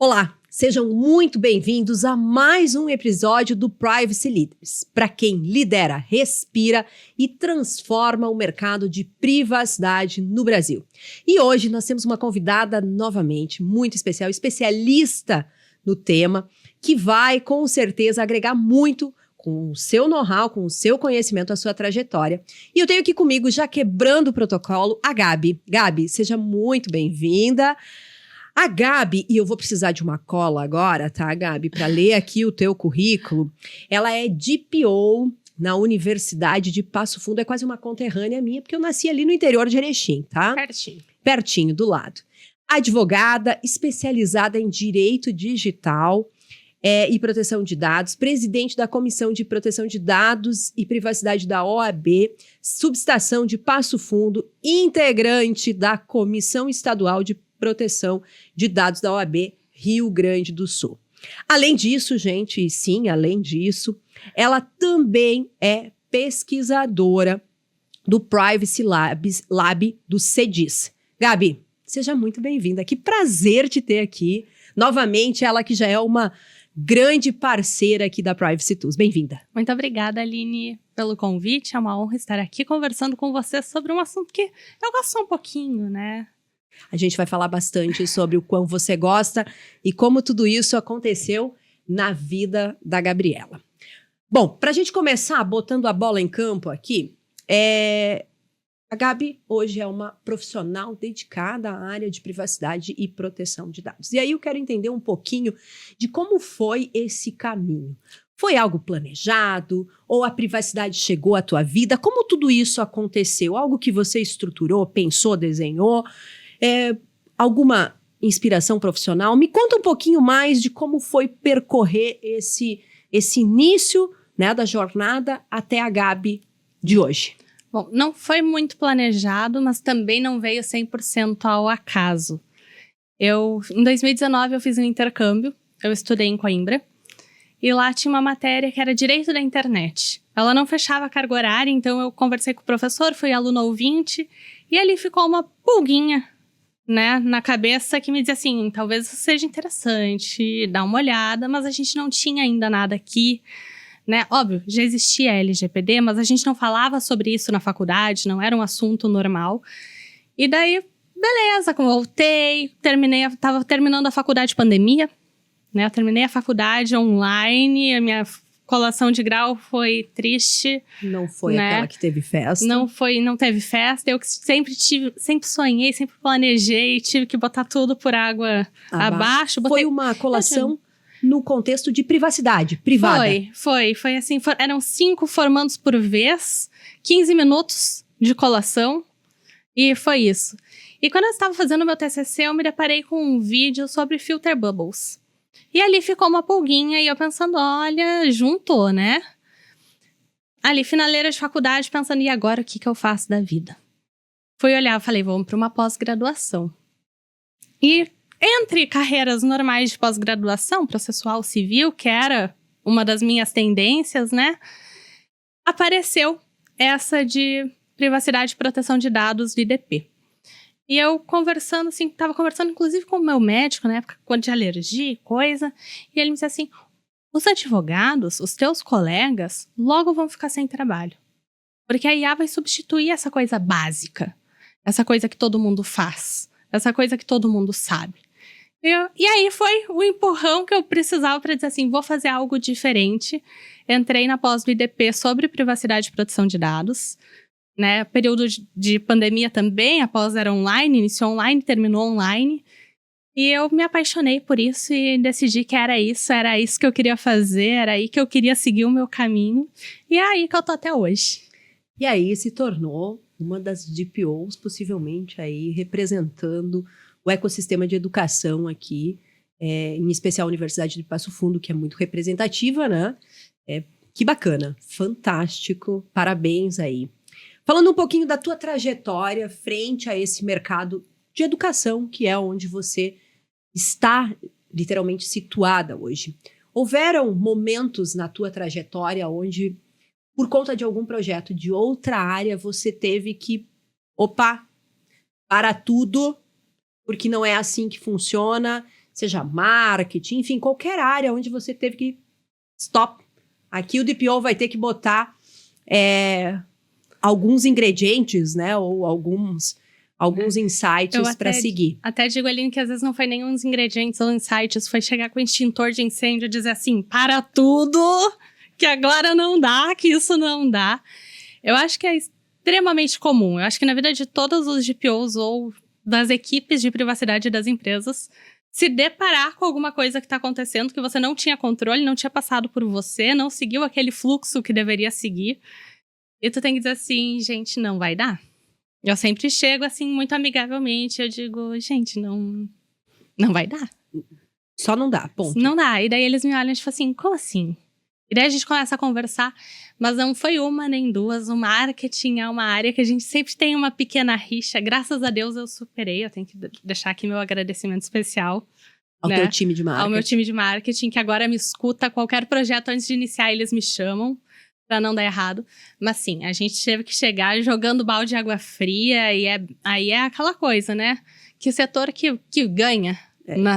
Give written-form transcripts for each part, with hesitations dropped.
Olá, sejam muito bem-vindos a mais um episódio do Privacy Leaders, para quem lidera, respira e transforma o mercado de privacidade no Brasil. E hoje nós temos uma convidada novamente muito especial, especialista no tema, que vai com certeza agregar muito com o seu know-how, com o seu conhecimento, a sua trajetória. E eu tenho aqui comigo, já quebrando o protocolo, a Gabi. Gabi, seja muito bem-vinda. A Gabi, e eu vou precisar de uma cola agora, tá, Gabi, para ler aqui o teu currículo. Ela é DPO na Universidade de Passo Fundo, é quase uma conterrânea minha, porque eu nasci ali no interior de Erechim, tá? Pertinho. Pertinho, do lado. Advogada, especializada em direito digital e proteção de dados, presidente da Comissão de Proteção de Dados e Privacidade da OAB, subestação de Passo Fundo, integrante da Comissão Estadual de Proteção de Dados da OAB Rio Grande do Sul. Além disso, gente, sim, além disso, ela também é pesquisadora do Privacy Lab do CEDIS. Gabi, seja muito bem-vinda. Que prazer te ter aqui. Novamente, ela que já é uma grande parceira aqui da Privacy Tools. Bem-vinda. Muito obrigada, Aline, pelo convite. É uma honra estar aqui conversando com você sobre um assunto que eu gosto um pouquinho, né? A gente vai falar bastante sobre o quão você gosta e como tudo isso aconteceu na vida da Gabriela. Bom, para a gente começar botando a bola em campo aqui, a Gabi hoje é uma profissional dedicada à área de privacidade e proteção de dados. E aí eu quero entender um pouquinho de como foi esse caminho. Foi algo planejado? Ou a privacidade chegou à tua vida? Como tudo isso aconteceu? Algo que você estruturou, pensou, desenhou? Alguma inspiração profissional? Me conta um pouquinho mais de como foi percorrer esse início, né, da jornada até a Gabi de hoje. Bom, não foi muito planejado, mas também não veio 100% ao acaso. Em 2019, eu fiz um intercâmbio, eu estudei em Coimbra, e lá tinha uma matéria que era Direito da Internet. Ela não fechava a carga horária, então eu conversei com o professor, fui aluno ouvinte, e ali ficou uma pulguinha, né, na cabeça que me dizia assim, talvez seja interessante, dar uma olhada, mas a gente não tinha ainda nada aqui, né? Óbvio, já existia a LGPD, mas a gente não falava sobre isso na faculdade, não era um assunto normal. E daí, beleza, voltei, estava terminando a faculdade de pandemia, né? Eu terminei a faculdade online, a minha colação de grau foi triste. Não foi, né? Aquela que teve festa. Não teve festa. Eu sempre sonhei, sempre planejei, tive que botar tudo por água abaixo. Foi uma colação no contexto de privacidade, privada. Foi assim, eram 5 formandos por vez, 15 minutos de colação, e foi isso. E quando eu estava fazendo meu TCC, eu me deparei com um vídeo sobre filter bubbles. E ali ficou uma pulguinha e eu pensando, olha, juntou, né? Ali, finaleira de faculdade, pensando, e agora o que eu faço da vida? Fui olhar, falei, vamos para uma pós-graduação. E entre carreiras normais de pós-graduação, processual civil, que era uma das minhas tendências, né? Apareceu essa de privacidade e proteção de dados do IDP. E eu conversando, assim, tava conversando inclusive com o meu médico, na época de alergia e coisa, e ele me disse assim, os advogados, os teus colegas, logo vão ficar sem trabalho. Porque a IA vai substituir essa coisa básica, essa coisa que todo mundo faz, essa coisa que todo mundo sabe. E aí foi o empurrão que eu precisava para dizer assim, vou fazer algo diferente. Entrei na pós do IDP sobre privacidade e proteção de dados, né, período de pandemia também, a pós era online, iniciou online, terminou online. E eu me apaixonei por isso e decidi que era isso que eu queria fazer, era aí que eu queria seguir o meu caminho. E é aí que eu tô até hoje. E aí se tornou uma das DPOs, possivelmente aí representando o ecossistema de educação aqui, em especial a Universidade de Passo Fundo, que é muito representativa, né? Que bacana, fantástico, parabéns aí. Falando um pouquinho da tua trajetória frente a esse mercado de educação, que é onde você está literalmente situada hoje. Houveram momentos na tua trajetória onde, por conta de algum projeto de outra área, você teve que, para tudo, porque não é assim que funciona, seja marketing, enfim, qualquer área onde você teve que stop. Aqui o DPO vai ter que botar alguns ingredientes, né? Ou alguns insights para seguir. Até digo, Aline, que às vezes não foi nenhum dos ingredientes ou insights, foi chegar com o extintor de incêndio e dizer assim, para tudo, que agora não dá, que isso não dá. Eu acho que é extremamente comum. Eu acho que na vida de todos os DPOs ou das equipes de privacidade das empresas, se deparar com alguma coisa que está acontecendo que você não tinha controle, não tinha passado por você, não seguiu aquele fluxo que deveria seguir, e tu tem que dizer assim, gente, não vai dar. Eu sempre chego assim, muito amigavelmente, eu digo, gente, não vai dar. Só não dá, ponto. Não dá. E daí eles me olham e falam assim, como assim? E daí a gente começa a conversar, mas não foi uma nem duas. O marketing é uma área que a gente sempre tem uma pequena rixa. Graças a Deus eu superei. Eu tenho que deixar aqui meu agradecimento especial. Ao teu time de marketing. Ao meu time de marketing, que agora me escuta. Qualquer projeto antes de iniciar, eles me chamam, pra não dar errado. Mas sim, a gente teve que chegar jogando balde de água fria. E aí é aquela coisa, né? Que o setor que ganha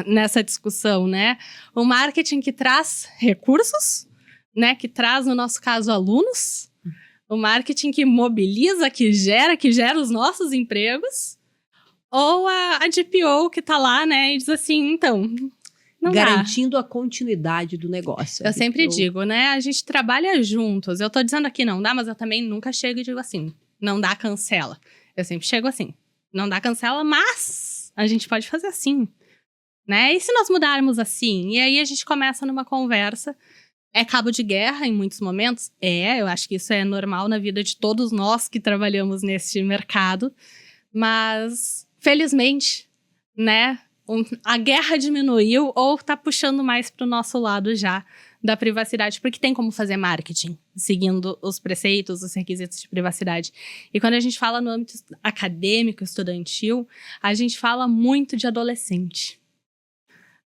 nessa discussão, né? O marketing que traz recursos, né, que traz, no nosso caso, alunos, o marketing que mobiliza, que gera os nossos empregos, ou a DPO que tá lá, né, e diz assim, então, não garantindo dá. a continuidade do negócio. Eu sempre digo, né, a gente trabalha juntos. Eu tô dizendo aqui não dá, mas eu também nunca chego e digo assim, não dá, cancela. Eu sempre chego assim, não dá, cancela, mas a gente pode fazer assim, né? E se nós mudarmos assim? E aí a gente começa numa conversa. É cabo de guerra em muitos momentos? Eu acho que isso é normal na vida de todos nós que trabalhamos nesse mercado. Mas, felizmente, né, a guerra diminuiu ou tá puxando mais pro nosso lado já da privacidade, porque tem como fazer marketing, seguindo os preceitos, os requisitos de privacidade. E quando a gente fala no âmbito acadêmico, estudantil, a gente fala muito de adolescente.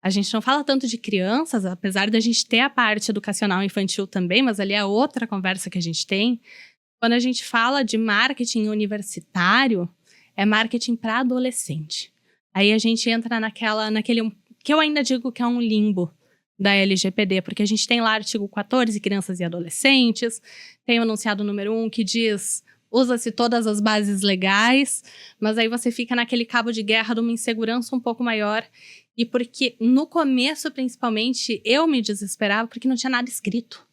A gente não fala tanto de crianças, apesar da gente ter a parte educacional infantil também, mas ali é outra conversa que a gente tem. Quando a gente fala de marketing universitário, é marketing para adolescente. Aí a gente entra naquele que eu ainda digo que é um limbo da LGPD, porque a gente tem lá artigo 14, crianças e adolescentes, tem o enunciado número 1 que diz, usa-se todas as bases legais, mas aí você fica naquele cabo de guerra de uma insegurança um pouco maior. E porque no começo, principalmente, eu me desesperava porque não tinha nada escrito.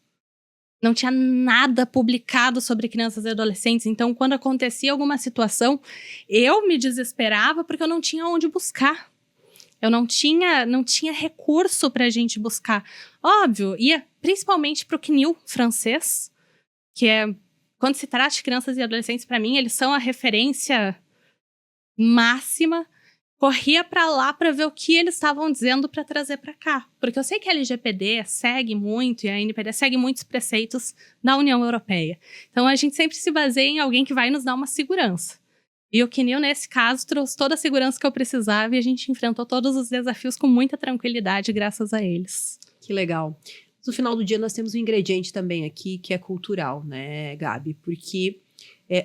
Não tinha nada publicado sobre crianças e adolescentes. Então, quando acontecia alguma situação, eu me desesperava porque eu não tinha onde buscar. Eu não tinha recurso para a gente buscar. Óbvio, ia principalmente para o CNIL francês, que é, quando se trata de crianças e adolescentes, para mim, eles são a referência máxima. Corria para lá para ver o que eles estavam dizendo para trazer para cá. Porque eu sei que a LGPD segue muito e a NPD segue muitos preceitos da União Europeia. Então, a gente sempre se baseia em alguém que vai nos dar uma segurança. E o CNIL, nesse caso, trouxe toda a segurança que eu precisava e a gente enfrentou todos os desafios com muita tranquilidade, graças a eles. Que legal. No final do dia, nós temos um ingrediente também aqui, que é cultural, né, Gabi? Porque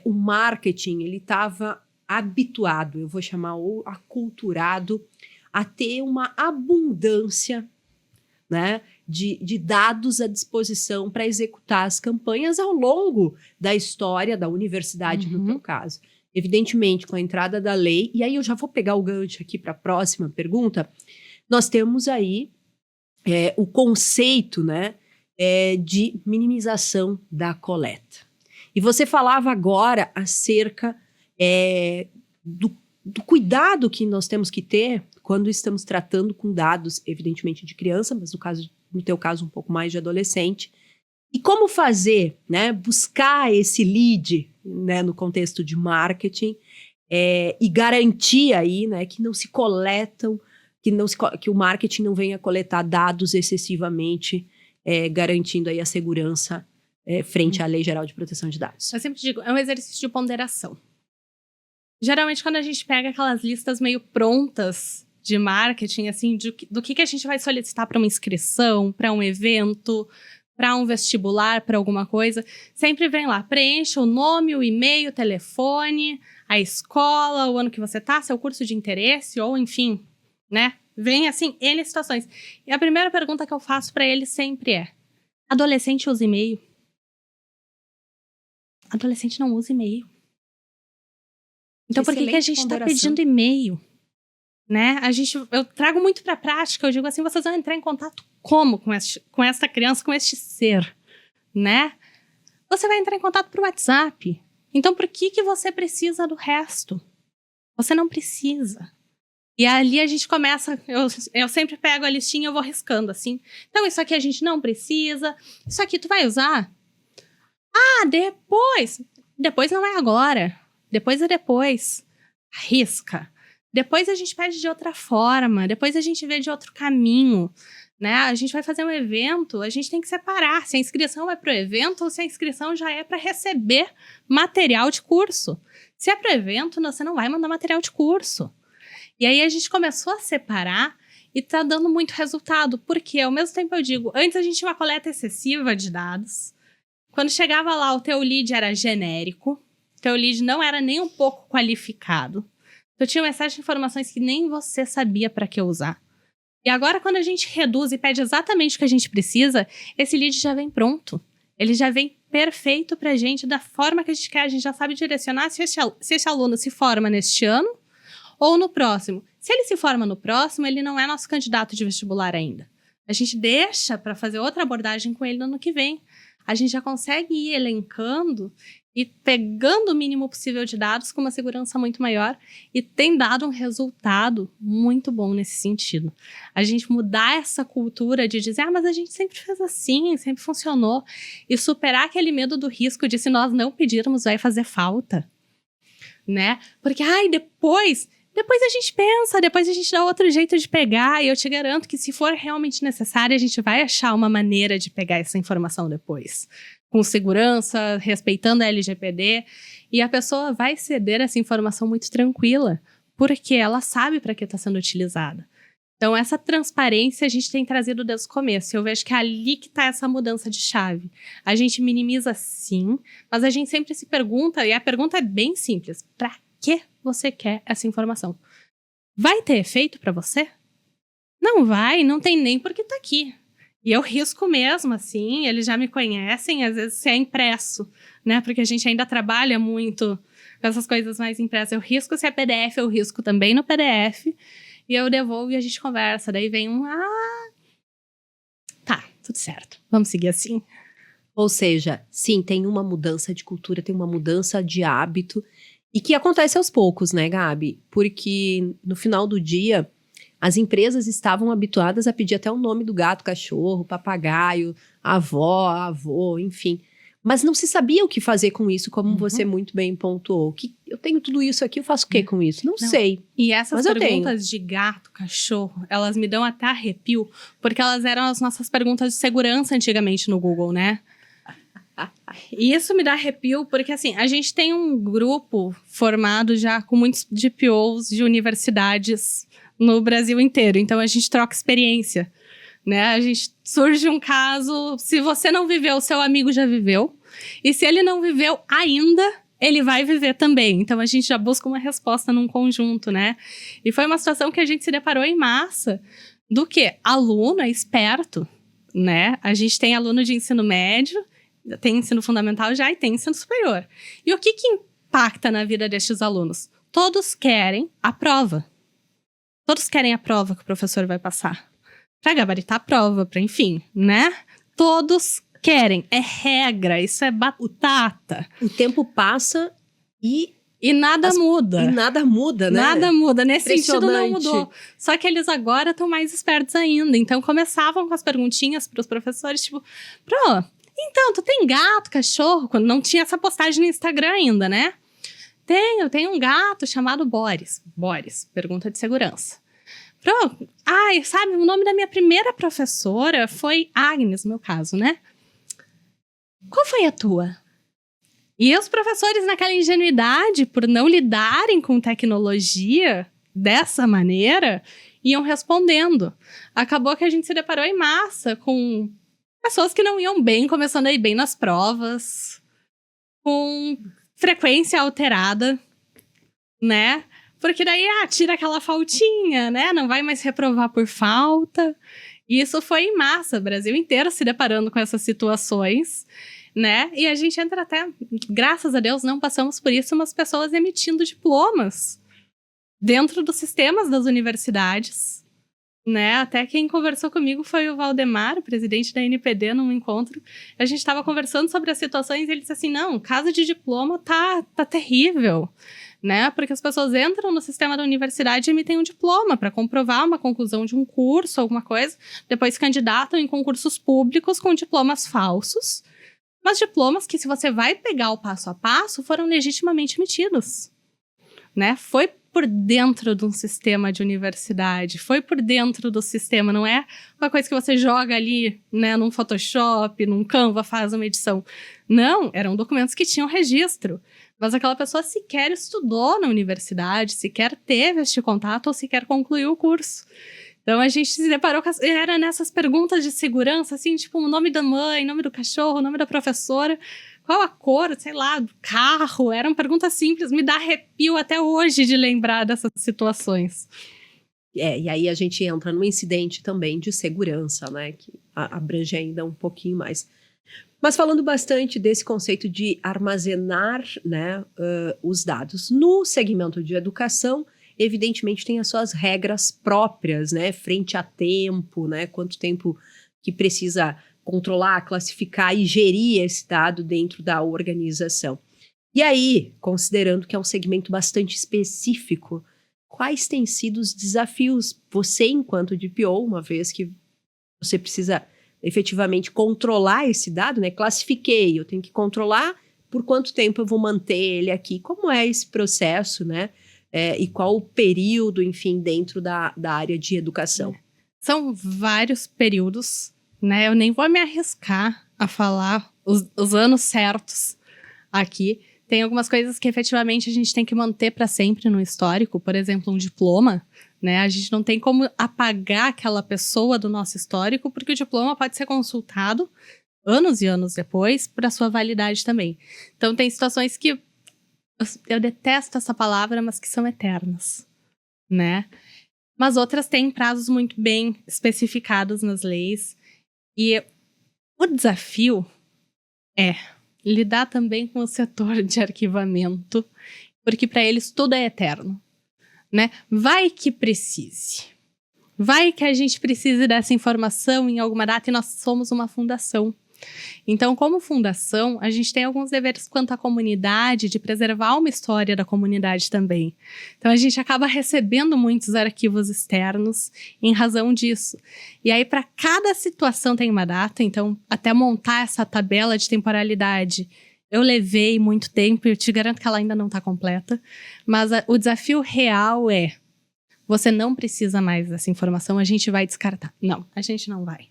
o marketing, ele estava habituado, eu vou chamar ou aculturado, a ter uma abundância, né, de dados à disposição para executar as campanhas ao longo da história da universidade, no teu caso. Evidentemente, com a entrada da lei, e aí eu já vou pegar o gancho aqui para a próxima pergunta, nós temos aí o conceito, né, de minimização da coleta. E você falava agora acerca do cuidado que nós temos que ter quando estamos tratando com dados, evidentemente, de criança, mas no teu caso, um pouco mais de adolescente. E como fazer, né, buscar esse lead, né, no contexto de marketing e garantir aí, né, que não se coletam, que o marketing não venha coletar dados excessivamente, garantindo aí a segurança frente à Lei Geral de Proteção de Dados. Eu sempre digo, é um exercício de ponderação. Geralmente, quando a gente pega aquelas listas meio prontas de marketing, assim, do que a gente vai solicitar para uma inscrição, para um evento, para um vestibular, para alguma coisa, sempre vem lá, preencha o nome, o e-mail, o telefone, a escola, o ano que você tá, seu curso de interesse, ou enfim, né? Vem, assim, N situações. E a primeira pergunta que eu faço pra eles sempre é: adolescente usa e-mail? Adolescente não usa e-mail. Então, por que a gente tá pedindo e-mail? Né? Eu trago muito pra prática, eu digo assim, vocês vão entrar em contato como com essa criança, com este ser, né? Você vai entrar em contato por WhatsApp. Então, por que você precisa do resto? Você não precisa. E ali a gente começa, eu sempre pego a listinha e eu vou riscando, assim. Então, isso aqui a gente não precisa. Isso aqui tu vai usar? Ah, depois. Depois não é agora. Depois é depois. Risca. Depois a gente pede de outra forma. Depois a gente vê de outro caminho. Né? A gente vai fazer um evento, a gente tem que separar se a inscrição é para o evento ou se a inscrição já é para receber material de curso. Se é para o evento, você não vai mandar material de curso. E aí a gente começou a separar e tá dando muito resultado. Porque ao mesmo tempo eu digo, antes a gente tinha uma coleta excessiva de dados. Quando chegava lá, o teu lead era genérico. O teu lead não era nem um pouco qualificado. Tu tinha um excesso de informações que nem você sabia para que usar. E agora, quando a gente reduz e pede exatamente o que a gente precisa, esse lead já vem pronto. Ele já vem perfeito pra gente, da forma que a gente quer. A gente já sabe direcionar se esse aluno se forma neste ano ou no próximo. Se ele se forma no próximo, ele não é nosso candidato de vestibular ainda. A gente deixa para fazer outra abordagem com ele no ano que vem. A gente já consegue ir elencando e pegando o mínimo possível de dados com uma segurança muito maior e tem dado um resultado muito bom nesse sentido. A gente mudar essa cultura de dizer, mas a gente sempre fez assim, sempre funcionou, e superar aquele medo do risco de se nós não pedirmos vai fazer falta, né? Porque, depois a gente pensa, depois a gente dá outro jeito de pegar, e eu te garanto que se for realmente necessário, a gente vai achar uma maneira de pegar essa informação depois. Com segurança, respeitando a LGPD, e a pessoa vai ceder essa informação muito tranquila, porque ela sabe para que está sendo utilizada. Então, essa transparência a gente tem trazido desde o começo. Eu vejo que é ali que está essa mudança de chave. A gente minimiza sim, mas a gente sempre se pergunta, e a pergunta é bem simples, para que você quer essa informação? Vai ter efeito para você? Não vai, não tem nem porque está aqui. E eu risco mesmo, assim, eles já me conhecem, às vezes se é impresso, né? Porque a gente ainda trabalha muito com essas coisas mais impressas. Eu risco se é PDF, eu risco também no PDF, e eu devolvo e a gente conversa. Daí vem tá, tudo certo, vamos seguir assim. Ou seja, sim, tem uma mudança de cultura, tem uma mudança de hábito, e que acontece aos poucos, né, Gabi? Porque no final do dia, as empresas estavam habituadas a pedir até o nome do gato, cachorro, papagaio, avó, avô, enfim. Mas não se sabia o que fazer com isso, como você muito bem pontuou. Eu tenho tudo isso aqui, eu faço o que com isso? Não sei. E essas perguntas de gato, cachorro, elas me dão até arrepio, porque elas eram as nossas perguntas de segurança antigamente no Google, né? E isso me dá arrepio, porque assim, a gente tem um grupo formado já com muitos DPOs de universidades no Brasil inteiro. Então, a gente troca experiência, né? Surge um caso, se você não viveu, seu amigo já viveu. E se ele não viveu ainda, ele vai viver também. Então, a gente já busca uma resposta num conjunto, né? E foi uma situação que a gente se deparou em massa do que aluno é esperto, né? A gente tem aluno de ensino médio, tem ensino fundamental já e tem ensino superior. E o que impacta na vida destes alunos? Todos querem a prova. Todos querem a prova que o professor vai passar. Para gabaritar a prova, para enfim, né? Todos querem. É regra, isso é batata. O tempo passa e nada muda. E nada muda, né? Nada muda. Nesse sentido, não mudou. Só que eles agora estão mais espertos ainda. Então, começavam com as perguntinhas para os professores, tipo... Então, tu tem gato, cachorro? Quando não tinha essa postagem no Instagram ainda, né? Tenho um gato chamado Boris. Boris, pergunta de segurança. Sabe, o nome da minha primeira professora foi Agnes, no meu caso, né? Qual foi a tua? E os professores, naquela ingenuidade, por não lidarem com tecnologia dessa maneira, iam respondendo. Acabou que a gente se deparou em massa com pessoas que não iam bem, começando a ir bem nas provas, com frequência alterada, né? Porque daí, tira aquela faltinha, né? Não vai mais reprovar por falta. E isso foi em massa, o Brasil inteiro se deparando com essas situações, né? E a gente entra até, graças a Deus, não passamos por isso, mas pessoas emitindo diplomas dentro dos sistemas das universidades, né? Até quem conversou comigo foi o Valdemar, o presidente da NPD, num encontro. A gente estava conversando sobre as situações e ele disse assim, não, caso de diploma tá terrível, né? Porque as pessoas entram no sistema da universidade e emitem um diploma para comprovar uma conclusão de um curso, alguma coisa, depois candidatam em concursos públicos com diplomas falsos, mas diplomas que, se você vai pegar o passo a passo, foram legitimamente emitidos, né? Foi por dentro de um sistema de universidade, foi por dentro do sistema, não é uma coisa que você joga ali, né, num Photoshop, num Canva, faz uma edição. Não, eram documentos que tinham registro, mas aquela pessoa sequer estudou na universidade, sequer teve este contato ou sequer concluiu o curso. Então a gente se deparou com era nessas perguntas de segurança, assim, tipo o nome da mãe, nome do cachorro, nome da professora, qual a cor, sei lá, do carro. Eram perguntas simples, me dá arrepio até hoje de lembrar dessas situações. E aí a gente entra num incidente também de segurança, né, que abrange ainda um pouquinho mais. Mas falando bastante desse conceito de armazenar, né, os dados. No segmento de educação, evidentemente tem as suas regras próprias, né, frente a tempo, né, quanto tempo que precisa controlar, classificar e gerir esse dado dentro da organização. E aí, considerando que é um segmento bastante específico, quais têm sido os desafios? Você, enquanto DPO, uma vez que você precisa efetivamente controlar esse dado, né? Classifiquei, eu tenho que controlar por quanto tempo eu vou manter ele aqui. Como é esse processo, né? E qual o período, enfim, dentro da área de educação? São vários períodos, né? Eu nem vou me arriscar a falar os anos certos aqui. Tem algumas coisas que efetivamente a gente tem que manter para sempre no histórico, por exemplo, um diploma, né? A gente não tem como apagar aquela pessoa do nosso histórico, porque o diploma pode ser consultado anos e anos depois para sua validade também. Então, tem situações que eu detesto essa palavra, mas que são eternas, né? Mas outras têm prazos muito bem especificados nas leis. E o desafio é lidar também com o setor de arquivamento, porque para eles tudo é eterno, né? Vai que precise. Vai que a gente precise dessa informação em alguma data e nós somos uma fundação. Então, como fundação, a gente tem alguns deveres quanto à comunidade, de preservar uma história da comunidade também. Então, a gente acaba recebendo muitos arquivos externos em razão disso. E aí, para cada situação tem uma data, então, até montar essa tabela de temporalidade, eu levei muito tempo, eu te garanto que ela ainda não está completa, mas o desafio real é, você não precisa mais dessa informação, a gente vai descartar. Não, a gente não vai.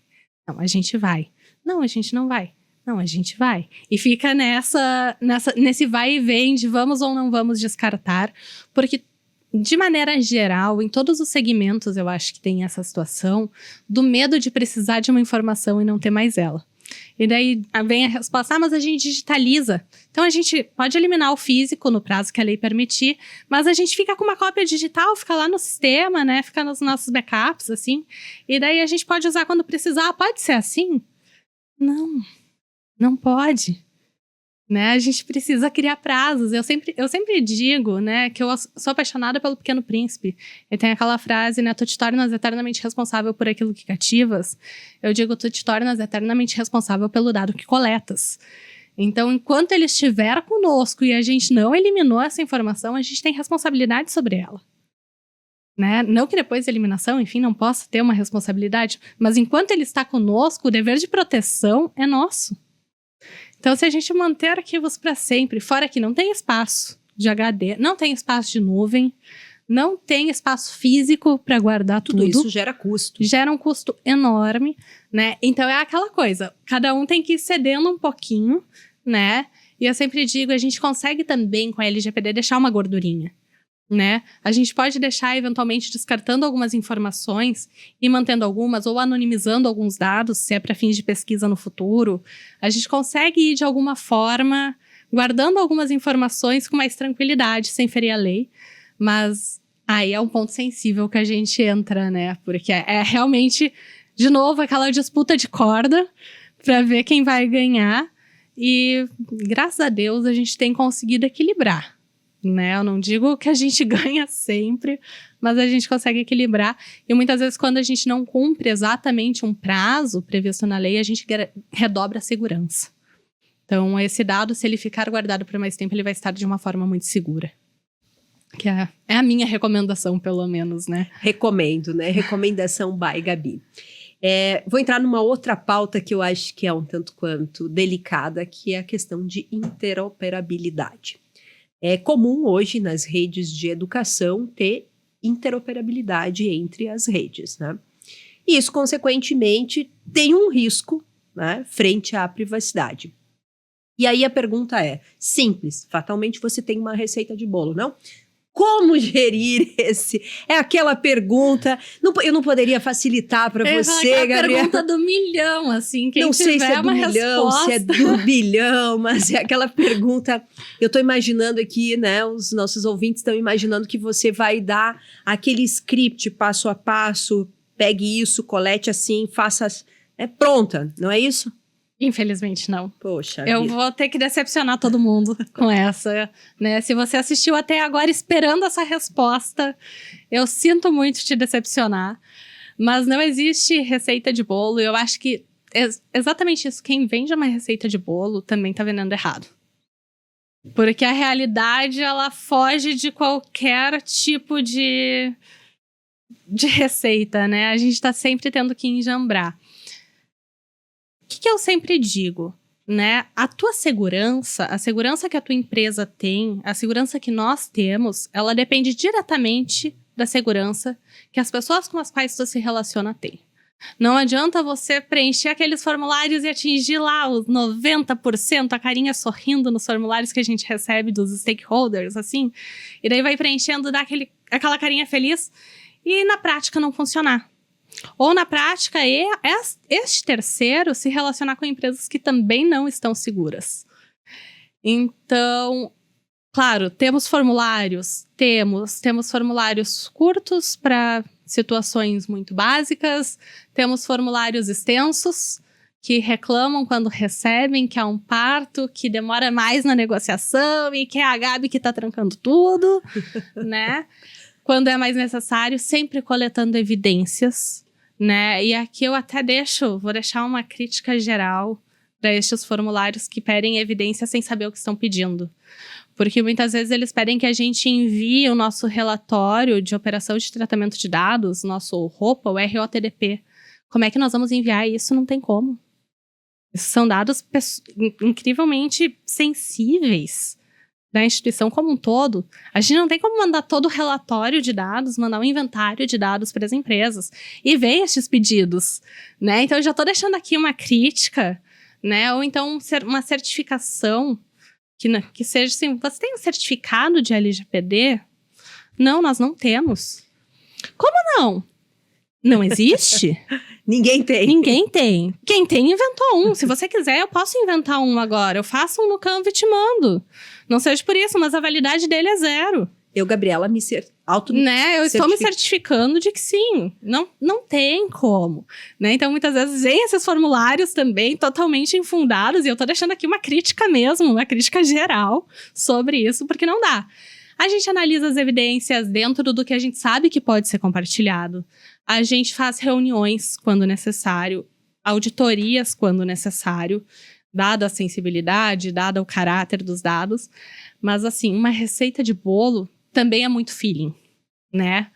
Não, a gente vai. Não, a gente não vai. Não, a gente vai. E fica nesse vai e vem de vamos ou não vamos descartar, porque, de maneira geral, em todos os segmentos, eu acho que tem essa situação do medo de precisar de uma informação e não ter mais ela. E daí vem a resposta, mas a gente digitaliza. Então, a gente pode eliminar o físico no prazo que a lei permitir, mas a gente fica com uma cópia digital, fica lá no sistema, né? Fica nos nossos backups, assim. E daí a gente pode usar quando precisar. Pode ser assim? Não pode. Né? A gente precisa criar prazos. Eu sempre digo, né, que eu sou apaixonada pelo Pequeno Príncipe. E tem aquela frase, né, tu te tornas eternamente responsável por aquilo que cativas. Eu digo, tu te tornas eternamente responsável pelo dado que coletas. Então, enquanto ele estiver conosco e a gente não eliminou essa informação, a gente tem responsabilidade sobre ela. Né? Não que depois da eliminação, enfim, não possa ter uma responsabilidade, mas enquanto ele está conosco, o dever de proteção é nosso. Então, se a gente manter arquivos para sempre, fora que não tem espaço de HD, não tem espaço de nuvem, não tem espaço físico para guardar tudo. Tudo isso gera custo. Gera um custo enorme, né? Então, é aquela coisa, cada um tem que ir cedendo um pouquinho, né? E eu sempre digo, a gente consegue também, com a LGPD, deixar uma gordurinha. Né? A gente pode deixar, eventualmente, descartando algumas informações e mantendo algumas, ou anonimizando alguns dados, se é para fins de pesquisa no futuro. A gente consegue ir, de alguma forma, guardando algumas informações com mais tranquilidade, sem ferir a lei. Mas Aí é um ponto sensível que a gente entra, né? Porque é realmente, de novo, aquela disputa de corda para ver quem vai ganhar. E, graças a Deus, a gente tem conseguido equilibrar, né? Eu não digo que a gente ganha sempre, mas a gente consegue equilibrar. E muitas vezes, quando a gente não cumpre exatamente um prazo previsto na lei, a gente redobra a segurança. Então, esse dado, se ele ficar guardado por mais tempo, ele vai estar de uma forma muito segura. Que é a minha recomendação, pelo menos, né? Recomendo, né? Recomendação by Gabi. Vou entrar numa outra pauta que eu acho que é um tanto quanto delicada, que é a questão de interoperabilidade. É comum hoje nas redes de educação ter interoperabilidade entre as redes, né? E isso, consequentemente, tem um risco, né, frente à privacidade. E aí a pergunta é simples, fatalmente você tem uma receita de bolo, não? Como gerir esse? É aquela pergunta. Eu não poderia facilitar para você, Gabriela. É a pergunta do milhão, assim. Quem não sei se é do milhão, resposta. se é do bilhão, mas é aquela pergunta. Eu estou imaginando aqui, né? Os nossos ouvintes estão imaginando que você vai dar aquele script passo a passo, pegue isso, colete assim, faça. Pronta, não é isso? Infelizmente, não. Poxa. Eu vou ter que decepcionar todo mundo com essa, né? Se você assistiu até agora esperando essa resposta, eu sinto muito te decepcionar. Mas não existe receita de bolo. Eu acho que exatamente isso. Quem vende uma receita de bolo também tá vendendo errado. Porque a realidade, ela foge de qualquer tipo de receita, né? A gente tá sempre tendo que enjambrar. O que eu sempre digo, né? A tua segurança, a segurança que a tua empresa tem, a segurança que nós temos, ela depende diretamente da segurança que as pessoas com as quais tu se relaciona têm. Não adianta você preencher aqueles formulários e atingir lá os 90%, a carinha sorrindo nos formulários que a gente recebe dos stakeholders, assim, e daí vai preenchendo, dá aquela carinha feliz, e na prática não funcionar. Ou na prática, este terceiro se relacionar com empresas que também não estão seguras. Então, claro, temos formulários, temos formulários curtos para situações muito básicas, temos formulários extensos que reclamam quando recebem que há um parto, que demora mais na negociação e que é a Gabi que está trancando tudo, né? Quando é mais necessário, sempre coletando evidências, né? E aqui eu até vou deixar uma crítica geral para estes formulários que pedem evidência sem saber o que estão pedindo. Porque muitas vezes eles pedem que a gente envie o nosso relatório de operação de tratamento de dados, nosso ROPA, o ROTDP. Como é que nós vamos enviar isso? Não tem como. Esses são dados incrivelmente sensíveis da instituição como um todo. A gente não tem como mandar todo o relatório de dados, mandar um inventário de dados para as empresas. E vem estes pedidos, né? Então, eu já estou deixando aqui uma crítica, né? Ou então uma certificação que seja assim, você tem um certificado de LGPD? Não, nós não temos. Como não? Não existe? Ninguém tem. Ninguém tem. Quem tem, inventou um. Se você quiser, eu posso inventar um agora. Eu faço um no Canva e te mando. Não seja por isso, mas a validade dele é 0. Eu, Gabriela, eu estou me certificando de que sim. Não tem como. Né? Então, muitas vezes, vem esses formulários também totalmente infundados. E eu estou deixando aqui uma crítica mesmo, uma crítica geral sobre isso, porque não dá. A gente analisa as evidências dentro do que a gente sabe que pode ser compartilhado. A gente faz reuniões quando necessário, auditorias quando necessário, dada a sensibilidade, dado o caráter dos dados. Mas, assim, uma receita de bolo também é muito feeling, né?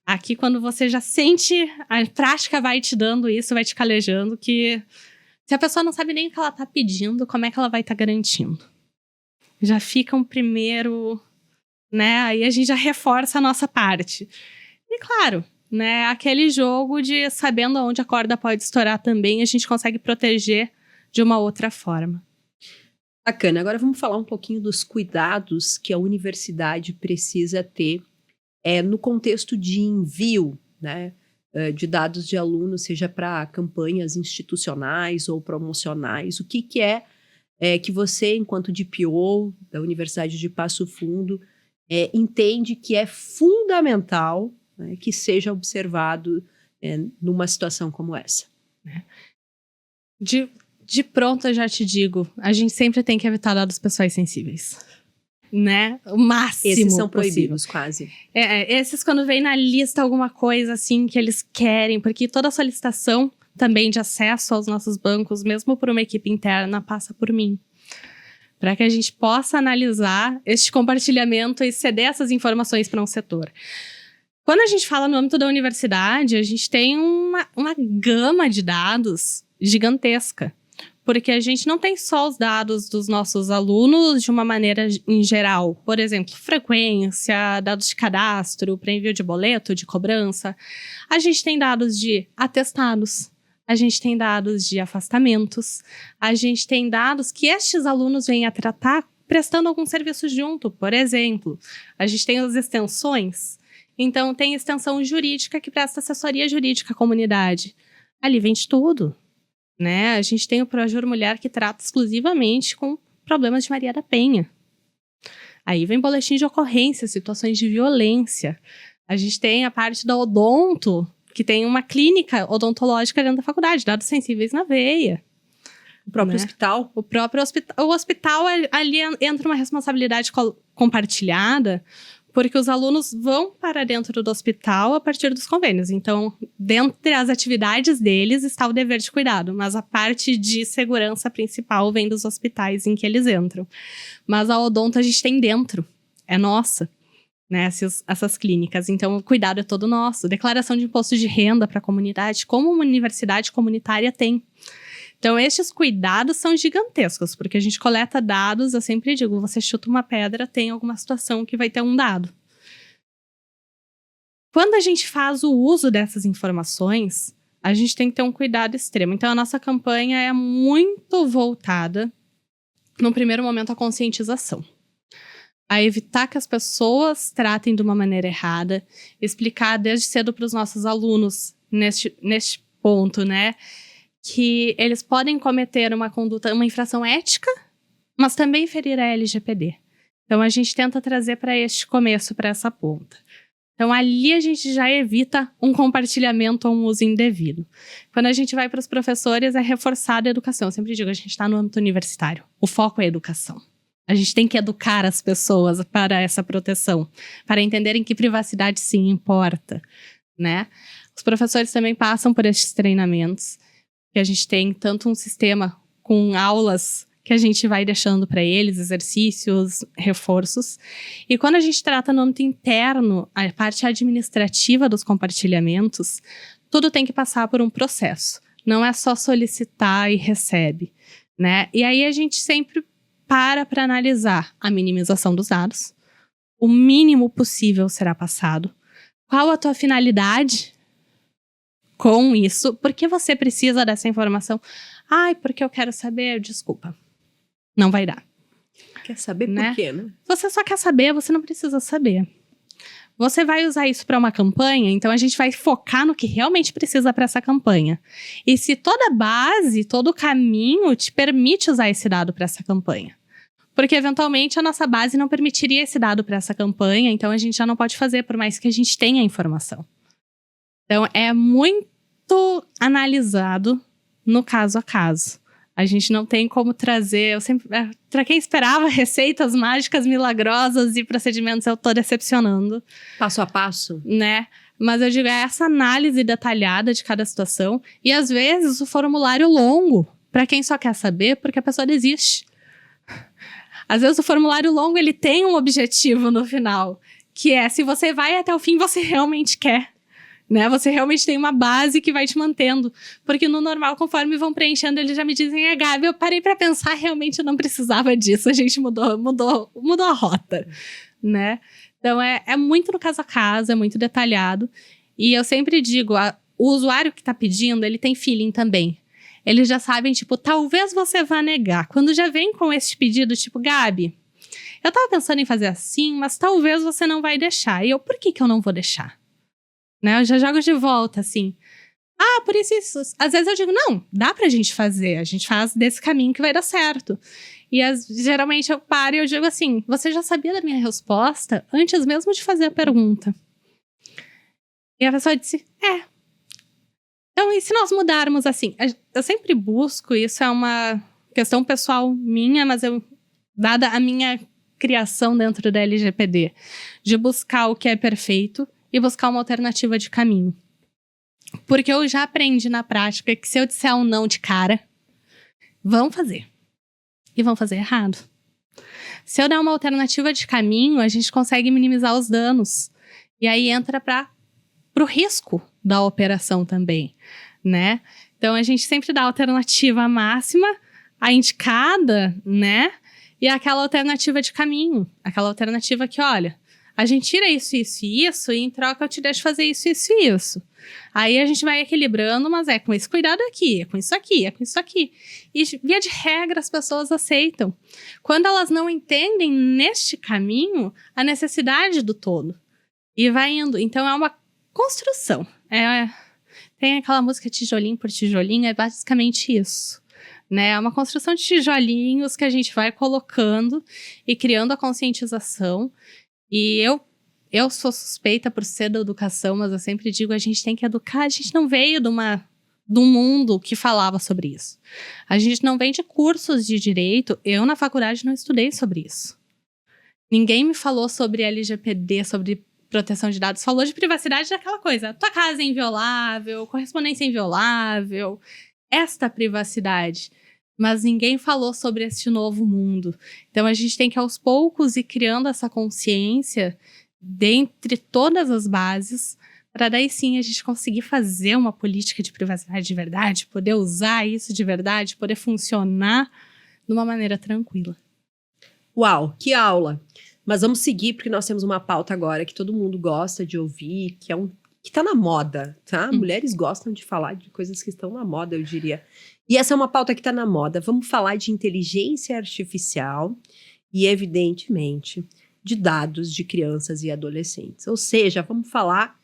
Aqui, quando você já sente, a prática vai te dando isso, vai te calejando, que se a pessoa não sabe nem o que ela está pedindo, como é que ela vai estar garantindo? Já fica um primeiro, né? Aí a gente já reforça a nossa parte. E, claro, né? Aquele jogo de sabendo onde a corda pode estourar também, a gente consegue proteger de uma outra forma. Bacana. Agora vamos falar um pouquinho dos cuidados que a universidade precisa ter no contexto de envio, né, de dados de alunos, seja para campanhas institucionais ou promocionais. O que é que você, enquanto DPO da Universidade de Passo Fundo, entende que é fundamental, né, que seja observado numa situação como essa. De pronto, eu já te digo, a gente sempre tem que evitar dados pessoais sensíveis. Né? O máximo Esses são possível. proibidos, quase. Esses quando vem na lista alguma coisa assim que eles querem, porque toda a solicitação também de acesso aos nossos bancos, mesmo por uma equipe interna, passa por mim. Para que a gente possa analisar este compartilhamento e ceder essas informações para um setor. Quando a gente fala no âmbito da universidade, a gente tem uma gama de dados gigantesca. Porque a gente não tem só os dados dos nossos alunos de uma maneira em geral. Por exemplo, frequência, dados de cadastro, para envio de boleto, de cobrança. A gente tem dados de atestados. A gente tem dados de afastamentos. A gente tem dados que estes alunos vêm a tratar prestando algum serviço junto. Por exemplo, a gente tem as extensões. Então, tem extensão jurídica que presta assessoria jurídica à comunidade. Ali vem de tudo. Né? A gente tem o Projur Mulher que trata exclusivamente com problemas de Maria da Penha. Aí vem boletim de ocorrência, situações de violência. A gente tem a parte da odonto, que tem uma clínica odontológica dentro da faculdade, dados sensíveis na veia. O próprio hospital? O próprio hospital. O hospital, ali entra uma responsabilidade compartilhada, porque os alunos vão para dentro do hospital a partir dos convênios. Então, dentre as atividades deles está o dever de cuidado, mas a parte de segurança principal vem dos hospitais em que eles entram. Mas a odonto a gente tem dentro, é nossa, né, essas clínicas. Então, o cuidado é todo nosso. Declaração de imposto de renda para a comunidade, como uma universidade comunitária tem. Então, estes cuidados são gigantescos, porque a gente coleta dados, eu sempre digo, você chuta uma pedra, tem alguma situação que vai ter um dado. Quando a gente faz o uso dessas informações, a gente tem que ter um cuidado extremo. Então, a nossa campanha é muito voltada, no primeiro momento, à conscientização. A evitar que as pessoas tratem de uma maneira errada, explicar desde cedo para os nossos alunos, neste ponto, né? Que eles podem cometer uma infração ética, mas também ferir a LGPD. Então, a gente tenta trazer para este começo, para essa ponta. Então, ali a gente já evita um compartilhamento ou um uso indevido. Quando a gente vai para os professores, é reforçada a educação. Eu sempre digo, a gente está no âmbito universitário. O foco é a educação. A gente tem que educar as pessoas para essa proteção, para entenderem que privacidade sim importa, né? Os professores também passam por estes treinamentos, que a gente tem tanto um sistema com aulas que a gente vai deixando para eles, exercícios, reforços. E quando a gente trata no âmbito interno, a parte administrativa dos compartilhamentos, tudo tem que passar por um processo. Não é só solicitar e recebe, né? E aí a gente sempre para analisar a minimização dos dados, o mínimo possível será passado, qual a tua finalidade com isso, por que você precisa dessa informação? Ai, porque eu quero saber, desculpa. Não vai dar. Quer saber né? Por quê, né? Você só quer saber, você não precisa saber. Você vai usar isso para uma campanha, então a gente vai focar no que realmente precisa para essa campanha. E se toda a base, todo o caminho te permite usar esse dado para essa campanha. Porque, eventualmente, a nossa base não permitiria esse dado para essa campanha, então a gente já não pode fazer, por mais que a gente tenha a informação. Então, é muito analisado no caso a caso. A gente não tem como trazer... Para quem esperava receitas mágicas, milagrosas e procedimentos, eu tô decepcionando. Passo a passo. Né? Mas eu digo, é essa análise detalhada de cada situação. E, às vezes, o formulário longo, para quem só quer saber, porque a pessoa desiste. Às vezes, o formulário longo, ele tem um objetivo no final, que é, se você vai até o fim, você realmente quer. Né? Você realmente tem uma base que vai te mantendo. Porque no normal, conforme vão preenchendo, eles já me dizem, Gabi, eu parei para pensar, realmente eu não precisava disso. A gente mudou a rota, né? Então, é muito no caso a caso, é muito detalhado. E eu sempre digo, o usuário que está pedindo, ele tem feeling também. Eles já sabem, tipo, talvez você vá negar. Quando já vem com esse pedido, tipo, Gabi, eu tava pensando em fazer assim, mas talvez você não vai deixar. E eu, por que eu não vou deixar? Né? Eu já jogo de volta, assim. Por isso. Às vezes eu digo, não, dá pra gente fazer. A gente faz desse caminho que vai dar certo. E geralmente eu paro e eu digo assim, você já sabia da minha resposta antes mesmo de fazer a pergunta? E a pessoa disse, Então, e se nós mudarmos assim? Eu sempre busco, isso é uma questão pessoal minha, mas dada a minha criação dentro da LGPD, de buscar o que é perfeito e buscar uma alternativa de caminho. Porque eu já aprendi na prática que se eu disser um não de cara, vão fazer. E vão fazer errado. Se eu der uma alternativa de caminho, a gente consegue minimizar os danos. E aí entra pro risco da operação também, né? Então, a gente sempre dá a alternativa máxima, a indicada, né? E aquela alternativa de caminho. Aquela alternativa que, olha, a gente tira isso, isso e isso, e em troca eu te deixo fazer isso, isso e isso. Aí a gente vai equilibrando, mas é com esse cuidado aqui, é com isso aqui, é com isso aqui. E via de regra as pessoas aceitam. Quando elas não entendem neste caminho a necessidade do todo. E vai indo. Então é uma construção. Tem aquela música tijolinho por tijolinho, é basicamente isso. Né? É uma construção de tijolinhos que a gente vai colocando e criando a conscientização. E eu sou suspeita por ser da educação, mas eu sempre digo, a gente tem que educar. A gente não veio de um mundo que falava sobre isso. A gente não vem de cursos de direito. Eu, na faculdade, não estudei sobre isso. Ninguém me falou sobre LGPD, sobre proteção de dados. Falou de privacidade daquela coisa. Tua casa é inviolável, correspondência é inviolável. Esta privacidade. Mas ninguém falou sobre este novo mundo. Então, a gente tem que, aos poucos, ir criando essa consciência dentre todas as bases, para daí sim a gente conseguir fazer uma política de privacidade de verdade, poder usar isso de verdade, poder funcionar de uma maneira tranquila. Uau, que aula! Mas vamos seguir, porque nós temos uma pauta agora que todo mundo gosta de ouvir, que tá na moda, tá? Mulheres gostam de falar de coisas que estão na moda, eu diria. E essa é uma pauta que tá na moda. Vamos falar de inteligência artificial e, evidentemente, de dados de crianças e adolescentes. Ou seja, vamos falar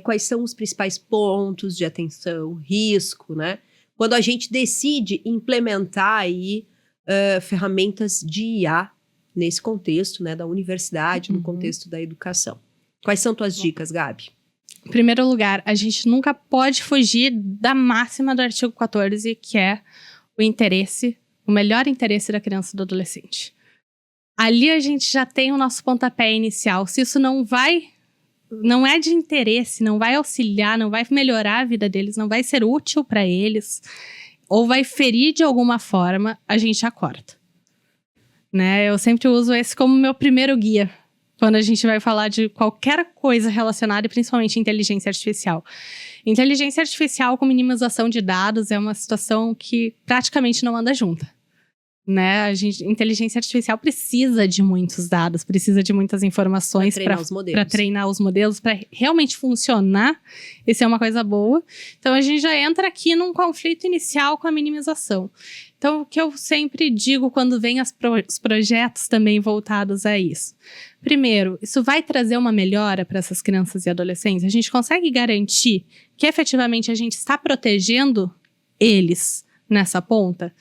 quais são os principais pontos de atenção, risco, né? Quando a gente decide implementar aí ferramentas de IA nesse contexto, né, da universidade, no contexto da educação. Quais são tuas dicas, Gabi? Em primeiro lugar, a gente nunca pode fugir da máxima do artigo 14, que é o melhor interesse da criança e do adolescente. Ali a gente já tem o nosso pontapé inicial. Se isso não é de interesse, não vai auxiliar, não vai melhorar a vida deles, não vai ser útil para eles, ou vai ferir de alguma forma, a gente já corta. Né? Eu sempre uso esse como meu primeiro guia, quando a gente vai falar de qualquer coisa relacionada, e principalmente inteligência artificial. Inteligência artificial com minimização de dados é uma situação que praticamente não anda junta. Né? Inteligência artificial precisa de muitos dados, precisa de muitas informações para treinar os modelos, para realmente funcionar. Isso é uma coisa boa. Então, a gente já entra aqui num conflito inicial com a minimização. Então, o que eu sempre digo quando vem os projetos também voltados a isso. Primeiro, isso vai trazer uma melhora para essas crianças e adolescentes? A gente consegue garantir que efetivamente a gente está protegendo eles nessa ponta?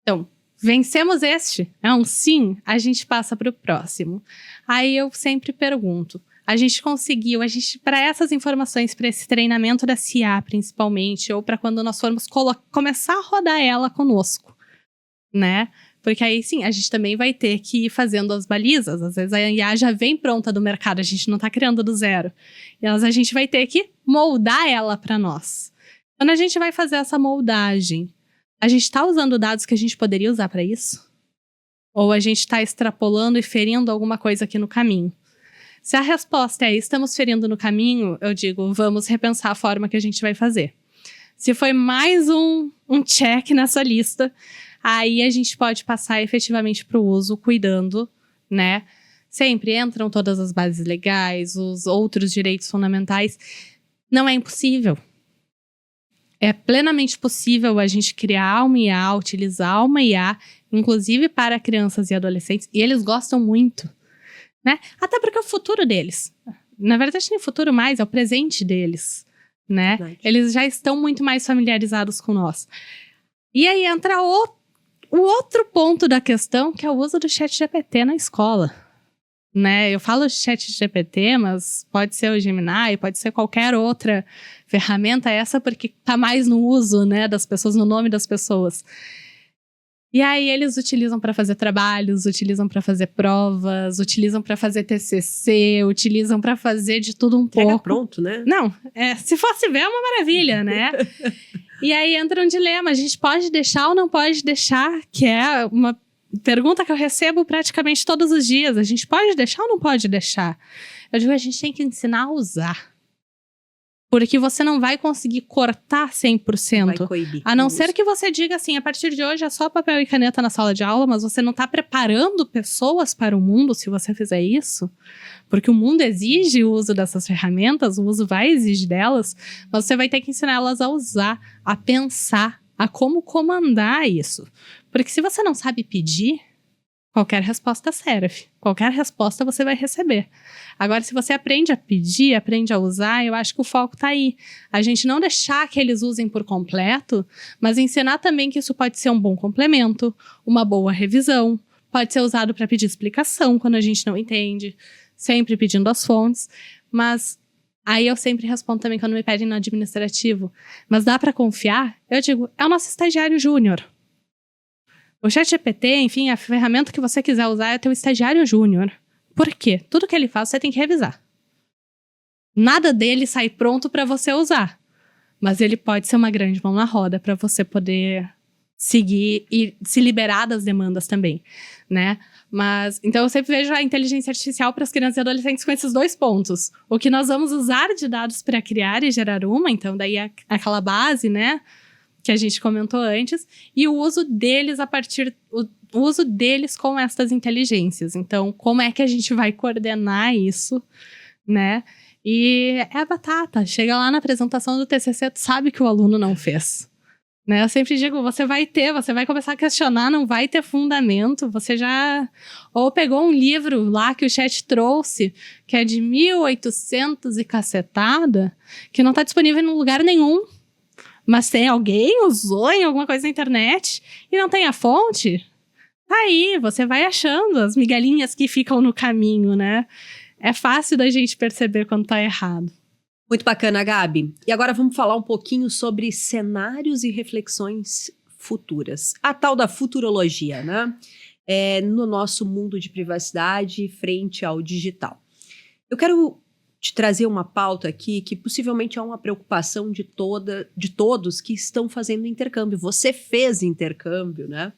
Então, vencemos este? É um sim? A gente passa para o próximo. Aí eu sempre pergunto, a gente conseguiu, para essas informações, para esse treinamento da CIA principalmente, ou para quando nós formos começar a rodar ela conosco, né? Porque aí sim, a gente também vai ter que ir fazendo as balizas. Às vezes a IA já vem pronta do mercado, a gente não está criando do zero. E a gente vai ter que moldar ela para nós. Quando a gente vai fazer essa moldagem, a gente está usando dados que a gente poderia usar para isso? Ou a gente está extrapolando e ferindo alguma coisa aqui no caminho? Se a resposta é estamos ferindo no caminho, eu digo, vamos repensar a forma que a gente vai fazer. Se foi mais um check nessa lista, aí a gente pode passar efetivamente para o uso, cuidando, né? Sempre entram todas as bases legais, os outros direitos fundamentais. Não é impossível. É plenamente possível a gente criar uma IA, utilizar uma IA, inclusive para crianças e adolescentes, e eles gostam muito, né? Até porque é o futuro deles. Na verdade, nem futuro mais, é o presente deles, né? Eles já estão muito mais familiarizados com nós. E aí entra o outro ponto da questão, que é o uso do ChatGPT na escola. Né? Eu falo ChatGPT, mas pode ser o Gemini, pode ser qualquer outra ferramenta, essa porque tá mais no uso, né, das pessoas, no nome das pessoas. E aí eles utilizam para fazer trabalhos, utilizam para fazer provas, utilizam para fazer TCC, utilizam para fazer de tudo um pouco. Pronto, né? Não, se fosse ver é uma maravilha, né? E aí entra um dilema, a gente pode deixar ou não pode deixar, que é uma pergunta que eu recebo praticamente todos os dias. A gente pode deixar ou não pode deixar? Eu digo, a gente tem que ensinar a usar. Porque você não vai conseguir cortar 100%. Vai coibir. A não ser que você diga assim, a partir de hoje é só papel e caneta na sala de aula, mas você não está preparando pessoas para o mundo se você fizer isso. Porque o mundo exige o uso dessas ferramentas, o uso vai exigir delas, mas você vai ter que ensinar elas a usar, a pensar, a como comandar isso. Porque se você não sabe pedir, qualquer resposta serve. Qualquer resposta você vai receber. Agora, se você aprende a pedir, aprende a usar, eu acho que o foco está aí. A gente não deixar que eles usem por completo, mas ensinar também que isso pode ser um bom complemento, uma boa revisão, pode ser usado para pedir explicação quando a gente não entende, sempre pedindo as fontes, mas aí eu sempre respondo também quando me pedem no administrativo. Mas dá para confiar? Eu digo, é o nosso estagiário júnior. O ChatGPT, enfim, a ferramenta que você quiser usar é teu estagiário júnior. Por quê? Tudo que ele faz você tem que revisar. Nada dele sai pronto para você usar. Mas ele pode ser uma grande mão na roda para você poder seguir e se liberar das demandas também, né? Mas, então eu sempre vejo a inteligência artificial para as crianças e adolescentes com esses dois pontos. O que nós vamos usar de dados para criar e gerar uma, então daí é aquela base, né? Que a gente comentou antes, e o uso deles o uso deles com estas inteligências. Então, como é que a gente vai coordenar isso, né? E é a batata. Chega lá na apresentação do TCC, tu sabe que o aluno não fez. Né? Eu sempre digo, você vai começar a questionar, não vai ter fundamento, você já... Ou pegou um livro lá que o chat trouxe, que é de 1800 e cacetada, que não está disponível em lugar nenhum. Mas tem alguém usou em alguma coisa na internet e não tem a fonte? Tá aí, você vai achando as migalhinhas que ficam no caminho, né? É fácil da gente perceber quando tá errado. Muito bacana, Gabi. E agora vamos falar um pouquinho sobre cenários e reflexões futuras. A tal da futurologia, né? No nosso mundo de privacidade frente ao digital. Eu quero te trazer uma pauta aqui que possivelmente é uma preocupação de todos que estão fazendo intercâmbio. Você fez intercâmbio, né?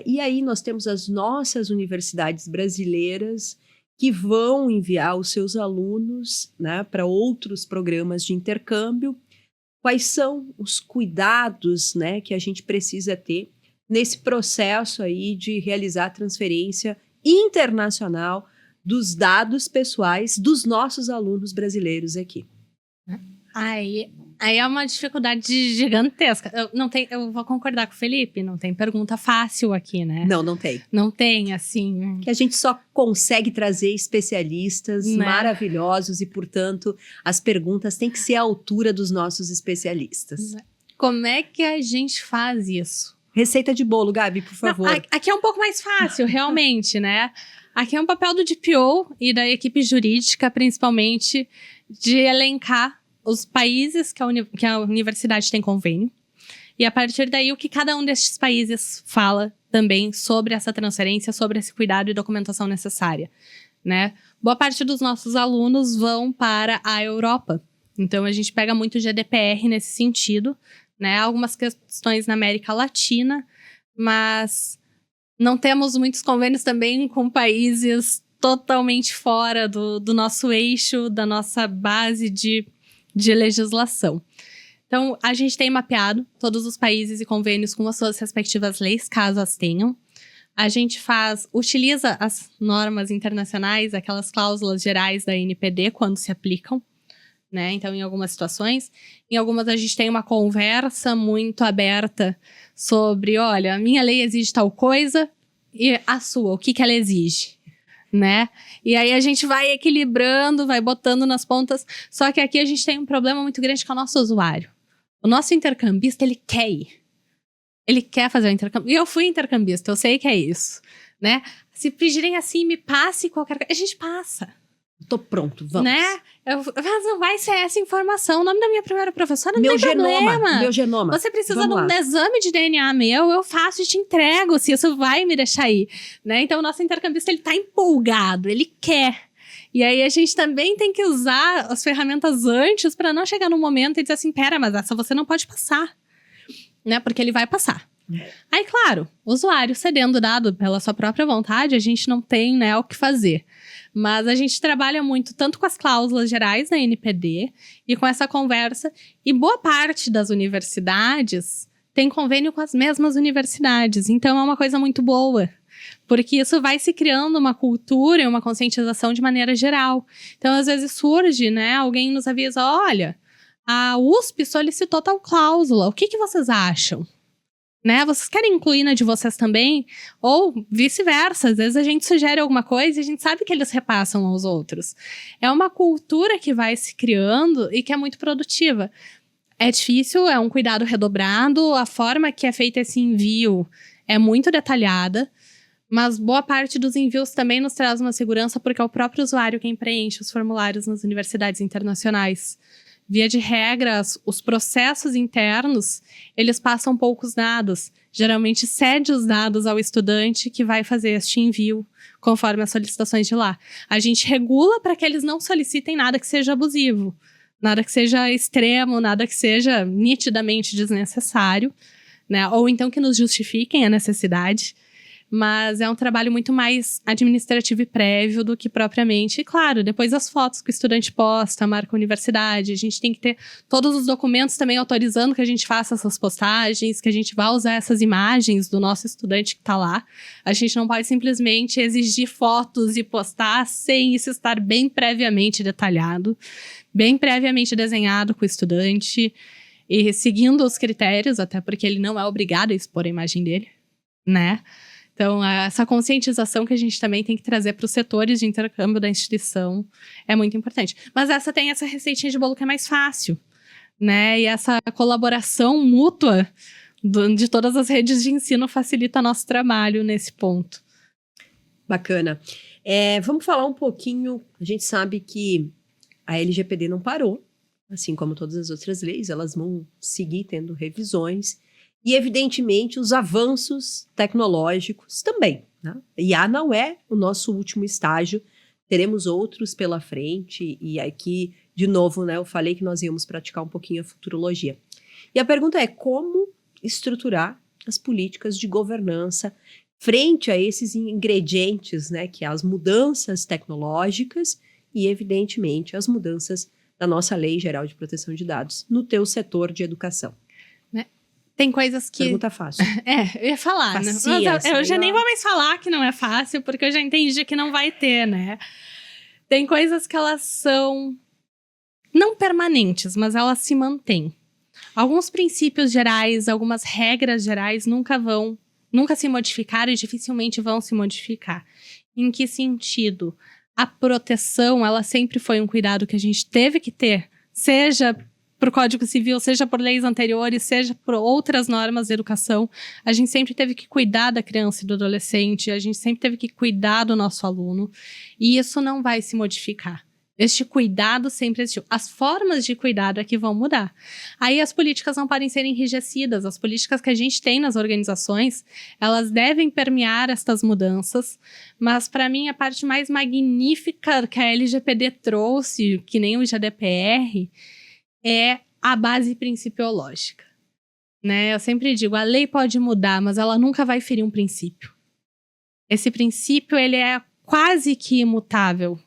E aí nós temos as nossas universidades brasileiras que vão enviar os seus alunos, né, para outros programas de intercâmbio. Quais são os cuidados, né, que a gente precisa ter nesse processo aí de realizar a transferência internacional dos dados pessoais dos nossos alunos brasileiros aqui? Aí é uma dificuldade gigantesca. Eu vou concordar com o Felipe, não tem pergunta fácil aqui, né? Não tem. Não tem, assim... Que a gente só consegue trazer especialistas, né, maravilhosos e, portanto, as perguntas têm que ser à altura dos nossos especialistas. Como é que a gente faz isso? Receita de bolo, Gabi, por favor. Não, aqui é um pouco mais fácil, realmente, né? Aqui é um papel do DPO e da equipe jurídica, principalmente, de elencar os países que a universidade tem convênio. E a partir daí, o que cada um destes países fala também sobre essa transferência, sobre esse cuidado e documentação necessária, né? Boa parte dos nossos alunos vão para a Europa. Então, a gente pega muito GDPR nesse sentido, né? Algumas questões na América Latina, mas não temos muitos convênios também com países totalmente fora do nosso eixo, da nossa base de legislação. Então, a gente tem mapeado todos os países e convênios com as suas respectivas leis, caso as tenham. A gente utiliza as normas internacionais, aquelas cláusulas gerais da NPD, quando se aplicam, né? Então, em algumas situações. Em algumas, a gente tem uma conversa muito aberta sobre, olha, a minha lei exige tal coisa e a sua, o que ela exige? Né? E aí a gente vai equilibrando, vai botando nas pontas. Só que aqui a gente tem um problema muito grande que é o nosso usuário. O nosso intercambista, ele quer ir. Ele quer fazer o intercâmbio. E eu fui intercambista, eu sei que é isso, né? Se pedirem assim, me passe qualquer coisa, a gente passa. Tô pronto, vamos. Né? Mas não vai ser essa informação. O nome da minha primeira professora não Meu tem genoma, problema. meu genoma. Você precisa de Vamos um lá. exame de DNA meu, eu faço e te entrego, se isso vai me deixar ir. Né? Então, o nosso intercambista, ele tá empolgado, ele quer. E aí, a gente também tem que usar as ferramentas antes para não chegar num momento e dizer assim, pera, mas essa você não pode passar. Né? Porque ele vai passar. Aí, claro, o usuário cedendo o dado pela sua própria vontade, a gente não tem, né, o que fazer. Mas a gente trabalha muito tanto com as cláusulas gerais da NPD e com essa conversa. E boa parte das universidades tem convênio com as mesmas universidades. Então, é uma coisa muito boa. Porque isso vai se criando uma cultura e uma conscientização de maneira geral. Então, às vezes surge, né, alguém nos avisa, olha, a USP solicitou tal cláusula, o que vocês acham? Né? Vocês querem incluir na de vocês também? Ou vice-versa, às vezes a gente sugere alguma coisa e a gente sabe que eles repassam aos outros. É uma cultura que vai se criando e que é muito produtiva. É difícil, é um cuidado redobrado, a forma que é feito esse envio é muito detalhada, mas boa parte dos envios também nos traz uma segurança porque é o próprio usuário quem preenche os formulários nas universidades internacionais. Via de regras, os processos internos, eles passam poucos dados. Geralmente cede os dados ao estudante que vai fazer este envio, conforme as solicitações de lá. A gente regula para que eles não solicitem nada que seja abusivo, nada que seja extremo, nada que seja nitidamente desnecessário, né? Ou então que nos justifiquem a necessidade. Mas é um trabalho muito mais administrativo e prévio do que propriamente. E claro, depois as fotos que o estudante posta, marca a universidade, a gente tem que ter todos os documentos também autorizando que a gente faça essas postagens, que a gente vá usar essas imagens do nosso estudante que está lá. A gente não pode simplesmente exigir fotos e postar sem isso estar bem previamente detalhado, bem previamente desenhado com o estudante e seguindo os critérios, até porque ele não é obrigado a expor a imagem dele, né? Então, essa conscientização que a gente também tem que trazer para os setores de intercâmbio da instituição é muito importante. Mas tem essa receitinha de bolo que é mais fácil, né? E essa colaboração mútua de todas as redes de ensino facilita nosso trabalho nesse ponto. Bacana. Vamos falar um pouquinho, a gente sabe que a LGPD não parou, assim como todas as outras leis, elas vão seguir tendo revisões. E, evidentemente, os avanços tecnológicos também, né? IA não é o nosso último estágio, teremos outros pela frente. E aqui, de novo, né, eu falei que nós íamos praticar um pouquinho a futurologia. E a pergunta é como estruturar as políticas de governança frente a esses ingredientes, né, que é as mudanças tecnológicas e, evidentemente, as mudanças da nossa Lei Geral de Proteção de Dados no teu setor de educação. Tem coisas que... Pergunta fácil. Eu ia falar, né? Mas eu já nem vou mais falar que não é fácil, porque eu já entendi que não vai ter, né? Tem coisas que elas são não permanentes, mas elas se mantêm. Alguns princípios gerais, algumas regras gerais nunca se modificaram e dificilmente vão se modificar. Em que sentido? A proteção, ela sempre foi um cuidado que a gente teve que ter, seja por Código Civil, seja por leis anteriores, seja por outras normas de educação. A gente sempre teve que cuidar da criança e do adolescente, a gente sempre teve que cuidar do nosso aluno, e isso não vai se modificar. Este cuidado sempre existiu. As formas de cuidado é que vão mudar. Aí as políticas não podem ser enrijecidas. As políticas que a gente tem nas organizações, elas devem permear estas mudanças. Mas, para mim, a parte mais magnífica que a LGPD trouxe, que nem o GDPR, é a base principiológica. Né? Eu sempre digo, a lei pode mudar, mas ela nunca vai ferir um princípio. Esse princípio, ele é quase que imutável.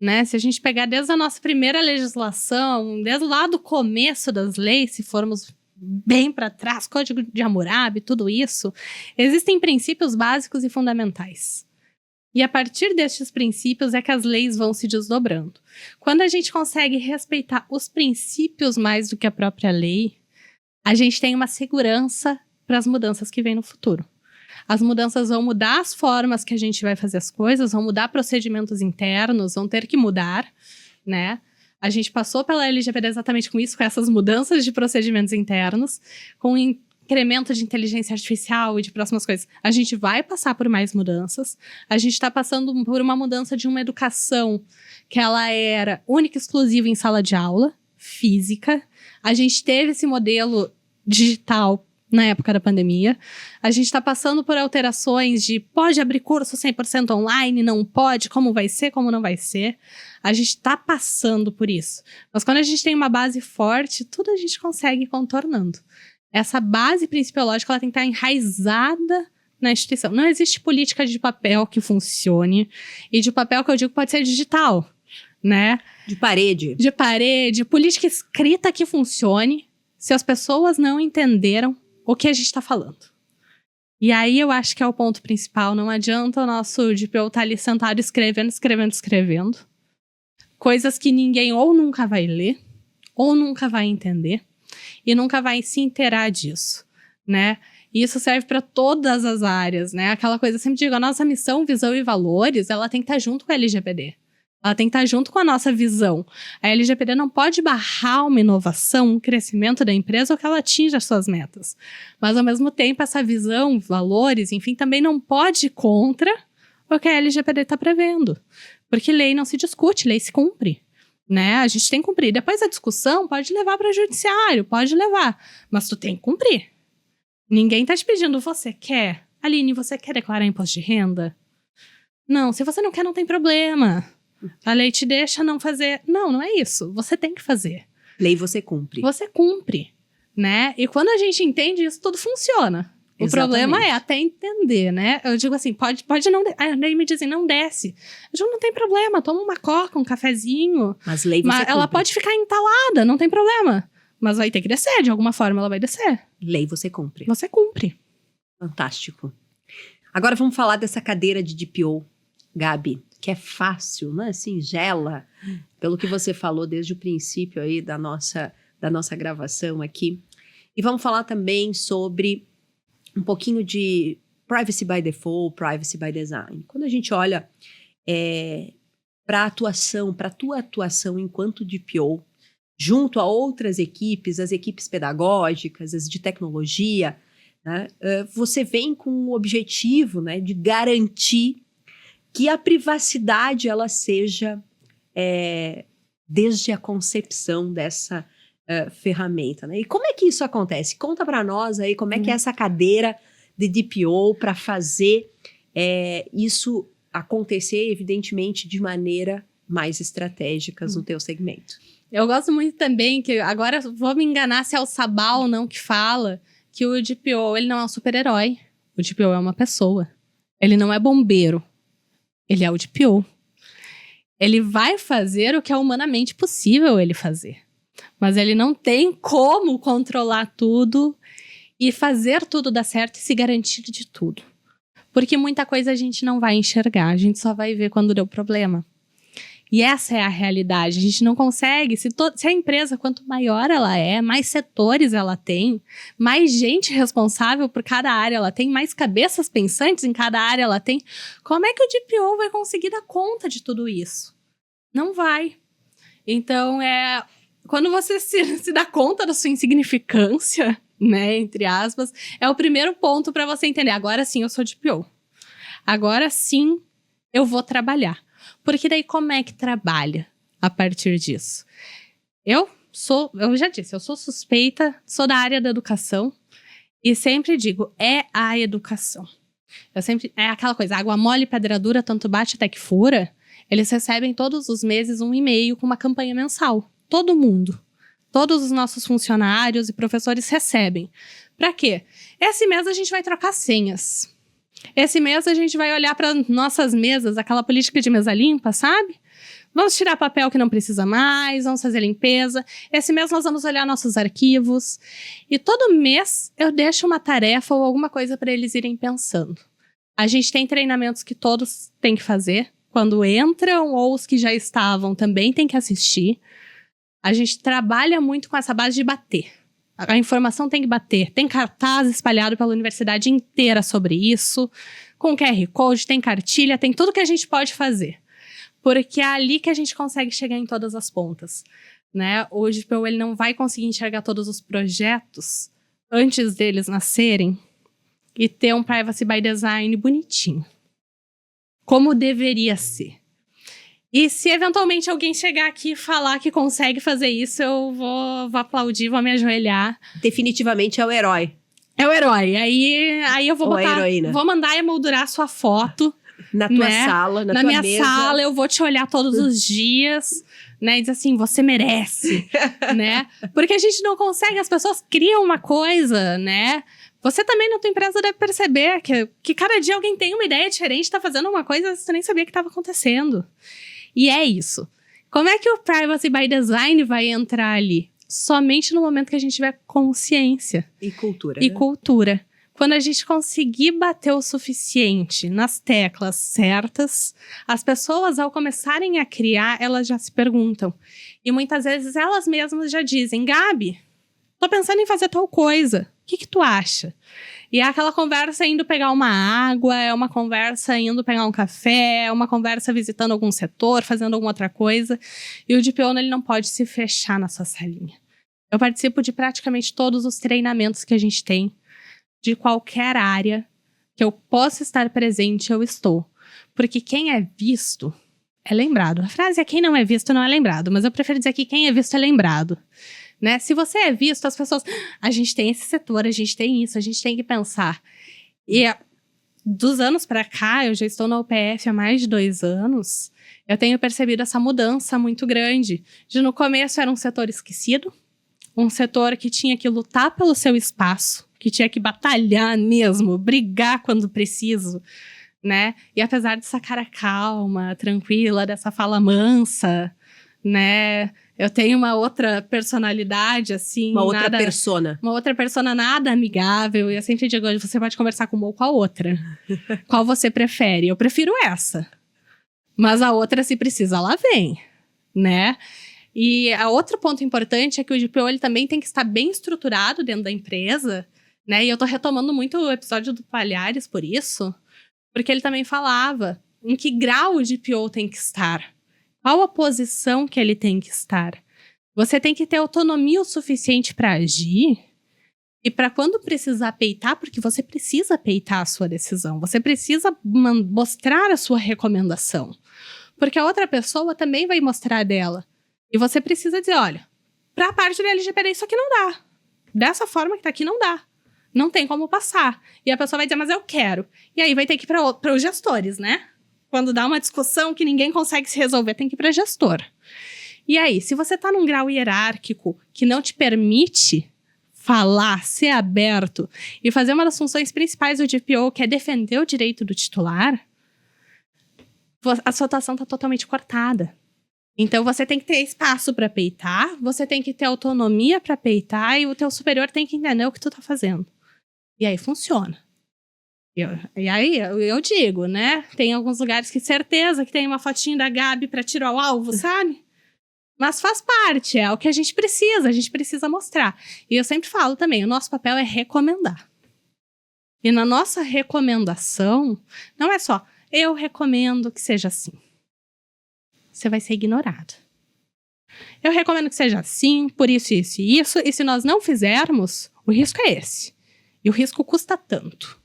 Né? Se a gente pegar desde a nossa primeira legislação, desde lá do começo das leis, se formos bem para trás, Código de Hammurabi, tudo isso, existem princípios básicos e fundamentais. E a partir destes princípios é que as leis vão se desdobrando. Quando a gente consegue respeitar os princípios mais do que a própria lei, a gente tem uma segurança para as mudanças que vêm no futuro. As mudanças vão mudar as formas que a gente vai fazer as coisas, vão mudar procedimentos internos, vão ter que mudar, né? A gente passou pela LGPD exatamente com isso, com essas mudanças de procedimentos internos, com incremento de inteligência artificial e de próximas coisas. A gente vai passar por mais mudanças. A gente está passando por uma mudança de uma educação que ela era única e exclusiva em sala de aula, física. A gente teve esse modelo digital na época da pandemia. A gente está passando por alterações de pode abrir curso 100% online, não pode, como vai ser, como não vai ser. A gente está passando por isso. Mas quando a gente tem uma base forte, tudo a gente consegue ir contornando. Essa base principiológica ela tem que estar enraizada na instituição. Não existe política de papel que funcione. E de papel que eu digo pode ser digital, né? De parede. De parede, política escrita que funcione se as pessoas não entenderam o que a gente está falando. E aí eu acho que é o ponto principal. Não adianta o nosso DPO estar ali sentado escrevendo. Coisas que ninguém ou nunca vai ler, ou nunca vai entender, e nunca vai se inteirar disso, né? E isso serve para todas as áreas, né? Aquela coisa, eu sempre digo, a nossa missão, visão e valores, ela tem que estar junto com a LGPD. Ela tem que estar junto com a nossa visão. A LGPD não pode barrar uma inovação, um crescimento da empresa ou que ela atinja as suas metas. Mas, ao mesmo tempo, essa visão, valores, enfim, também não pode ir contra o que a LGPD está prevendo. Porque lei não se discute, lei se cumpre. Né? A gente tem que cumprir. Depois a discussão pode levar para o judiciário, pode levar. Mas tu tem que cumprir. Ninguém está te pedindo, você quer? Aline, você quer declarar imposto de renda? Não, se você não quer, não tem problema. A lei te deixa não fazer. Não, não é isso. Você tem que fazer. Lei você cumpre. Você cumpre, né? E quando a gente entende isso, tudo funciona. O problema é até entender, né? Eu digo assim, pode não... Aí me dizem, não desce. Eu digo, não tem problema, toma uma coca, um cafezinho. Mas lei você cumpre. Ela pode ficar entalada, não tem problema. Mas vai ter que descer, de alguma forma ela vai descer. Lei você cumpre. Você cumpre. Fantástico. Agora vamos falar dessa cadeira de DPO, Gabi, que é fácil, né? Singela, pelo que você falou desde o princípio aí da nossa gravação aqui. E vamos falar também sobre um pouquinho de privacy by default, privacy by design. Quando a gente olha para a tua atuação enquanto DPO, junto a outras equipes, as equipes pedagógicas, as de tecnologia, né, você vem com o objetivo, né, de garantir que a privacidade ela seja desde a concepção dessa ferramenta, né? E como é que isso acontece? Conta para nós aí como é que é essa cadeira de DPO para fazer isso acontecer, evidentemente, de maneira mais estratégica no teu segmento. Eu gosto muito também, que agora vou me enganar se é o Sabal ou não que fala, que o DPO ele não é um super-herói. O DPO é uma pessoa. Ele não é bombeiro. Ele é o DPO. Ele vai fazer o que é humanamente possível ele fazer. Mas ele não tem como controlar tudo e fazer tudo dar certo e se garantir de tudo. Porque muita coisa a gente não vai enxergar, a gente só vai ver quando deu problema. E essa é a realidade, a gente não consegue, se a empresa, quanto maior ela é, mais setores ela tem, mais gente responsável por cada área ela tem, mais cabeças pensantes em cada área ela tem, como é que o DPO vai conseguir dar conta de tudo isso? Não vai. Então, quando você se dá conta da sua insignificância, né, entre aspas, é o primeiro ponto para você entender, agora sim eu sou DPO. Agora sim eu vou trabalhar. Porque daí como é que trabalha a partir disso? Eu já disse, eu sou suspeita, sou da área da educação e sempre digo, é a educação. É aquela coisa, água mole, pedra dura, tanto bate até que fura. Eles recebem todos os meses um e-mail com uma campanha mensal. Todo mundo. Todos os nossos funcionários e professores recebem. Para quê? Esse mês a gente vai trocar senhas. Esse mês a gente vai olhar para nossas mesas, aquela política de mesa limpa, sabe? Vamos tirar papel que não precisa mais, vamos fazer limpeza. Esse mês nós vamos olhar nossos arquivos. E todo mês eu deixo uma tarefa ou alguma coisa para eles irem pensando. A gente tem treinamentos que todos têm que fazer. Quando entram ou os que já estavam também têm que assistir. A gente trabalha muito com essa base de bater. A informação tem que bater. Tem cartaz espalhado pela universidade inteira sobre isso. Com QR Code, tem cartilha, tem tudo que a gente pode fazer. Porque é ali que a gente consegue chegar em todas as pontas. Né? O DPO ele não vai conseguir enxergar todos os projetos antes deles nascerem e ter um privacy by design bonitinho. Como deveria ser. E se eventualmente alguém chegar aqui e falar que consegue fazer isso, eu vou aplaudir, vou me ajoelhar. Definitivamente é o herói. É o herói. Aí eu vou Ou a botar... heroína. Vou mandar emoldurar sua foto. Na tua né? sala, na Na tua minha mesa. sala, eu vou te olhar todos os dias, né? E dizer assim, você merece, né? Porque a gente não consegue, as pessoas criam uma coisa, né? Você também na tua empresa deve perceber que cada dia alguém tem uma ideia diferente, tá fazendo uma coisa que você nem sabia que estava acontecendo. E é isso. Como é que o Privacy by Design vai entrar ali? Somente no momento que a gente tiver consciência. E cultura. E cultura. Quando a gente conseguir bater o suficiente nas teclas certas, as pessoas, ao começarem a criar, elas já se perguntam. E muitas vezes elas mesmas já dizem, Gabi, tô pensando em fazer tal coisa. O que tu acha? E é aquela conversa indo pegar uma água, é uma conversa indo pegar um café, é uma conversa visitando algum setor, fazendo alguma outra coisa. E o DPO, ele não pode se fechar na sua salinha. Eu participo de praticamente todos os treinamentos que a gente tem, de qualquer área que eu possa estar presente, eu estou. Porque quem é visto é lembrado. A frase é quem não é visto não é lembrado, mas eu prefiro dizer que quem é visto é lembrado. Né? Se você é visto, as pessoas... A gente tem esse setor, a gente tem isso, a gente tem que pensar. E dos anos para cá, eu já estou na UPF há mais de 2 anos, eu tenho percebido essa mudança muito grande. De no começo era um setor esquecido, um setor que tinha que lutar pelo seu espaço, que tinha que batalhar mesmo, brigar quando preciso, né? E apesar dessa cara calma, tranquila, dessa fala mansa, né? Eu tenho uma outra personalidade, assim... Uma outra persona. Uma outra persona nada amigável. E eu sempre digo, você pode conversar com uma ou com a outra. Qual você prefere? Eu prefiro essa. Mas a outra, se precisa, ela vem, né? E a outro ponto importante é que o DPO, ele também tem que estar bem estruturado dentro da empresa, né? E eu tô retomando muito o episódio do Palhares por isso, porque ele também falava em que grau o DPO tem que estar. Qual a posição que ele tem que estar? Você tem que ter autonomia o suficiente para agir e para quando precisar peitar, porque você precisa peitar a sua decisão, você precisa mostrar a sua recomendação, porque a outra pessoa também vai mostrar dela. E você precisa dizer, olha, para a parte do LGPD isso aqui não dá. Dessa forma que tá aqui não dá. Não tem como passar. E a pessoa vai dizer, mas eu quero. E aí vai ter que ir para os gestores, né? Quando dá uma discussão que ninguém consegue se resolver, tem que ir para gestor. E aí, se você está num grau hierárquico que não te permite falar, ser aberto e fazer uma das funções principais do DPO, que é defender o direito do titular, a sua atuação está totalmente cortada. Então, você tem que ter espaço para peitar, você tem que ter autonomia para peitar e o teu superior tem que entender o que tu tá fazendo. E aí, funciona. E aí, eu digo, né? Tem alguns lugares que certeza que tem uma fotinho da Gabi pra tirar o alvo, sabe? Mas faz parte, é o que a gente precisa mostrar. E eu sempre falo também, o nosso papel é recomendar. E na nossa recomendação, não é só, eu recomendo que seja assim. Você vai ser ignorado. Eu recomendo que seja assim, por isso, isso e isso. E se nós não fizermos, o risco é esse. E o risco custa tanto.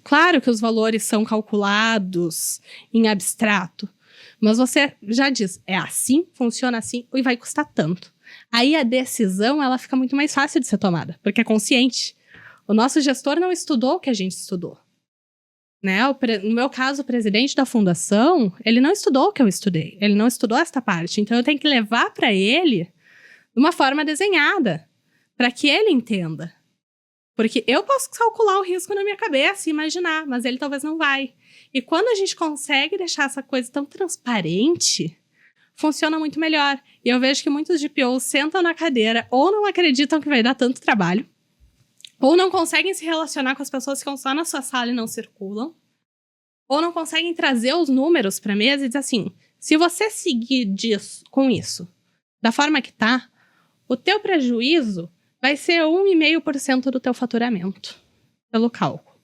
Claro que os valores são calculados em abstrato, mas você já diz, é assim, funciona assim e vai custar tanto. Aí a decisão, ela fica muito mais fácil de ser tomada, porque é consciente. O nosso gestor não estudou o que a gente estudou. Né? No meu caso, o presidente da fundação, ele não estudou o que eu estudei, ele não estudou esta parte, então eu tenho que levar para ele de uma forma desenhada, para que ele entenda. Porque eu posso calcular o risco na minha cabeça e imaginar, mas ele talvez não vai. E quando a gente consegue deixar essa coisa tão transparente, funciona muito melhor. E eu vejo que muitos DPOs sentam na cadeira ou não acreditam que vai dar tanto trabalho, ou não conseguem se relacionar com as pessoas que estão só na sua sala e não circulam, ou não conseguem trazer os números para a mesa e dizer assim, se você seguir com isso, da forma que tá, o teu prejuízo vai ser 1,5% do teu faturamento, pelo cálculo.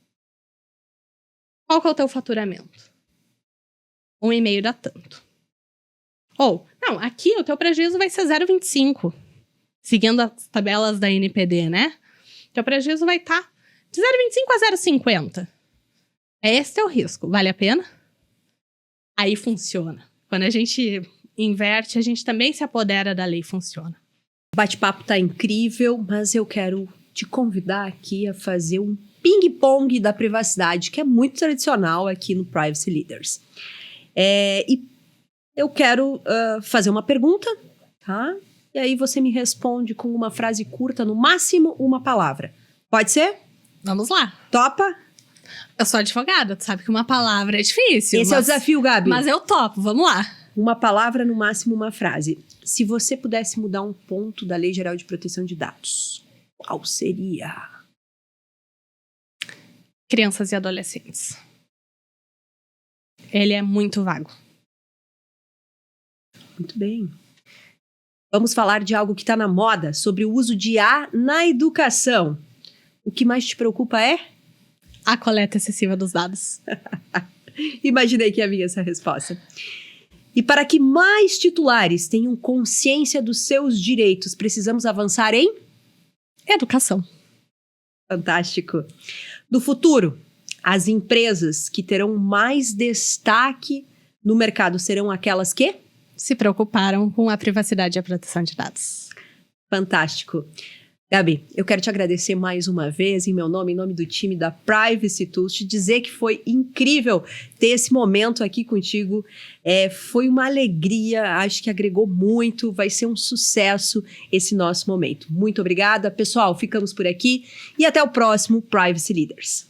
Qual que é o teu faturamento? 1,5 dá tanto. Ou, não, aqui o teu prejuízo vai ser 0,25, seguindo as tabelas da NPD, né? Teu prejuízo vai estar de 0,25 a 0,50. Esse é o risco. Vale a pena? Aí funciona. Quando a gente inverte, a gente também se apodera da lei, funciona. O bate-papo tá incrível, mas eu quero te convidar aqui a fazer um ping-pong da privacidade, que é muito tradicional aqui no Privacy Leaders. E eu quero fazer uma pergunta, tá? E aí você me responde com uma frase curta, no máximo uma palavra. Pode ser? Vamos lá. Topa? Eu sou advogada, tu sabe que uma palavra é difícil. Esse é o desafio, Gabi. Mas eu topo, vamos lá. Uma palavra, no máximo uma frase. Se você pudesse mudar um ponto da Lei Geral de Proteção de Dados, qual seria? Crianças e adolescentes. Ele é muito vago. Muito bem. Vamos falar de algo que está na moda, sobre o uso de IA na educação. O que mais te preocupa é? A coleta excessiva dos dados. Imaginei que ia vir essa resposta. E para que mais titulares tenham consciência dos seus direitos, precisamos avançar em? Educação. Fantástico. No futuro, as empresas que terão mais destaque no mercado serão aquelas que? Se preocuparam com a privacidade e a proteção de dados. Fantástico. Gabi, eu quero te agradecer mais uma vez, em meu nome, em nome do time da Privacy Tools, te dizer que foi incrível ter esse momento aqui contigo. Foi uma alegria, acho que agregou muito, vai ser um sucesso esse nosso momento. Muito obrigada. Pessoal, ficamos por aqui e até o próximo Privacy Leaders.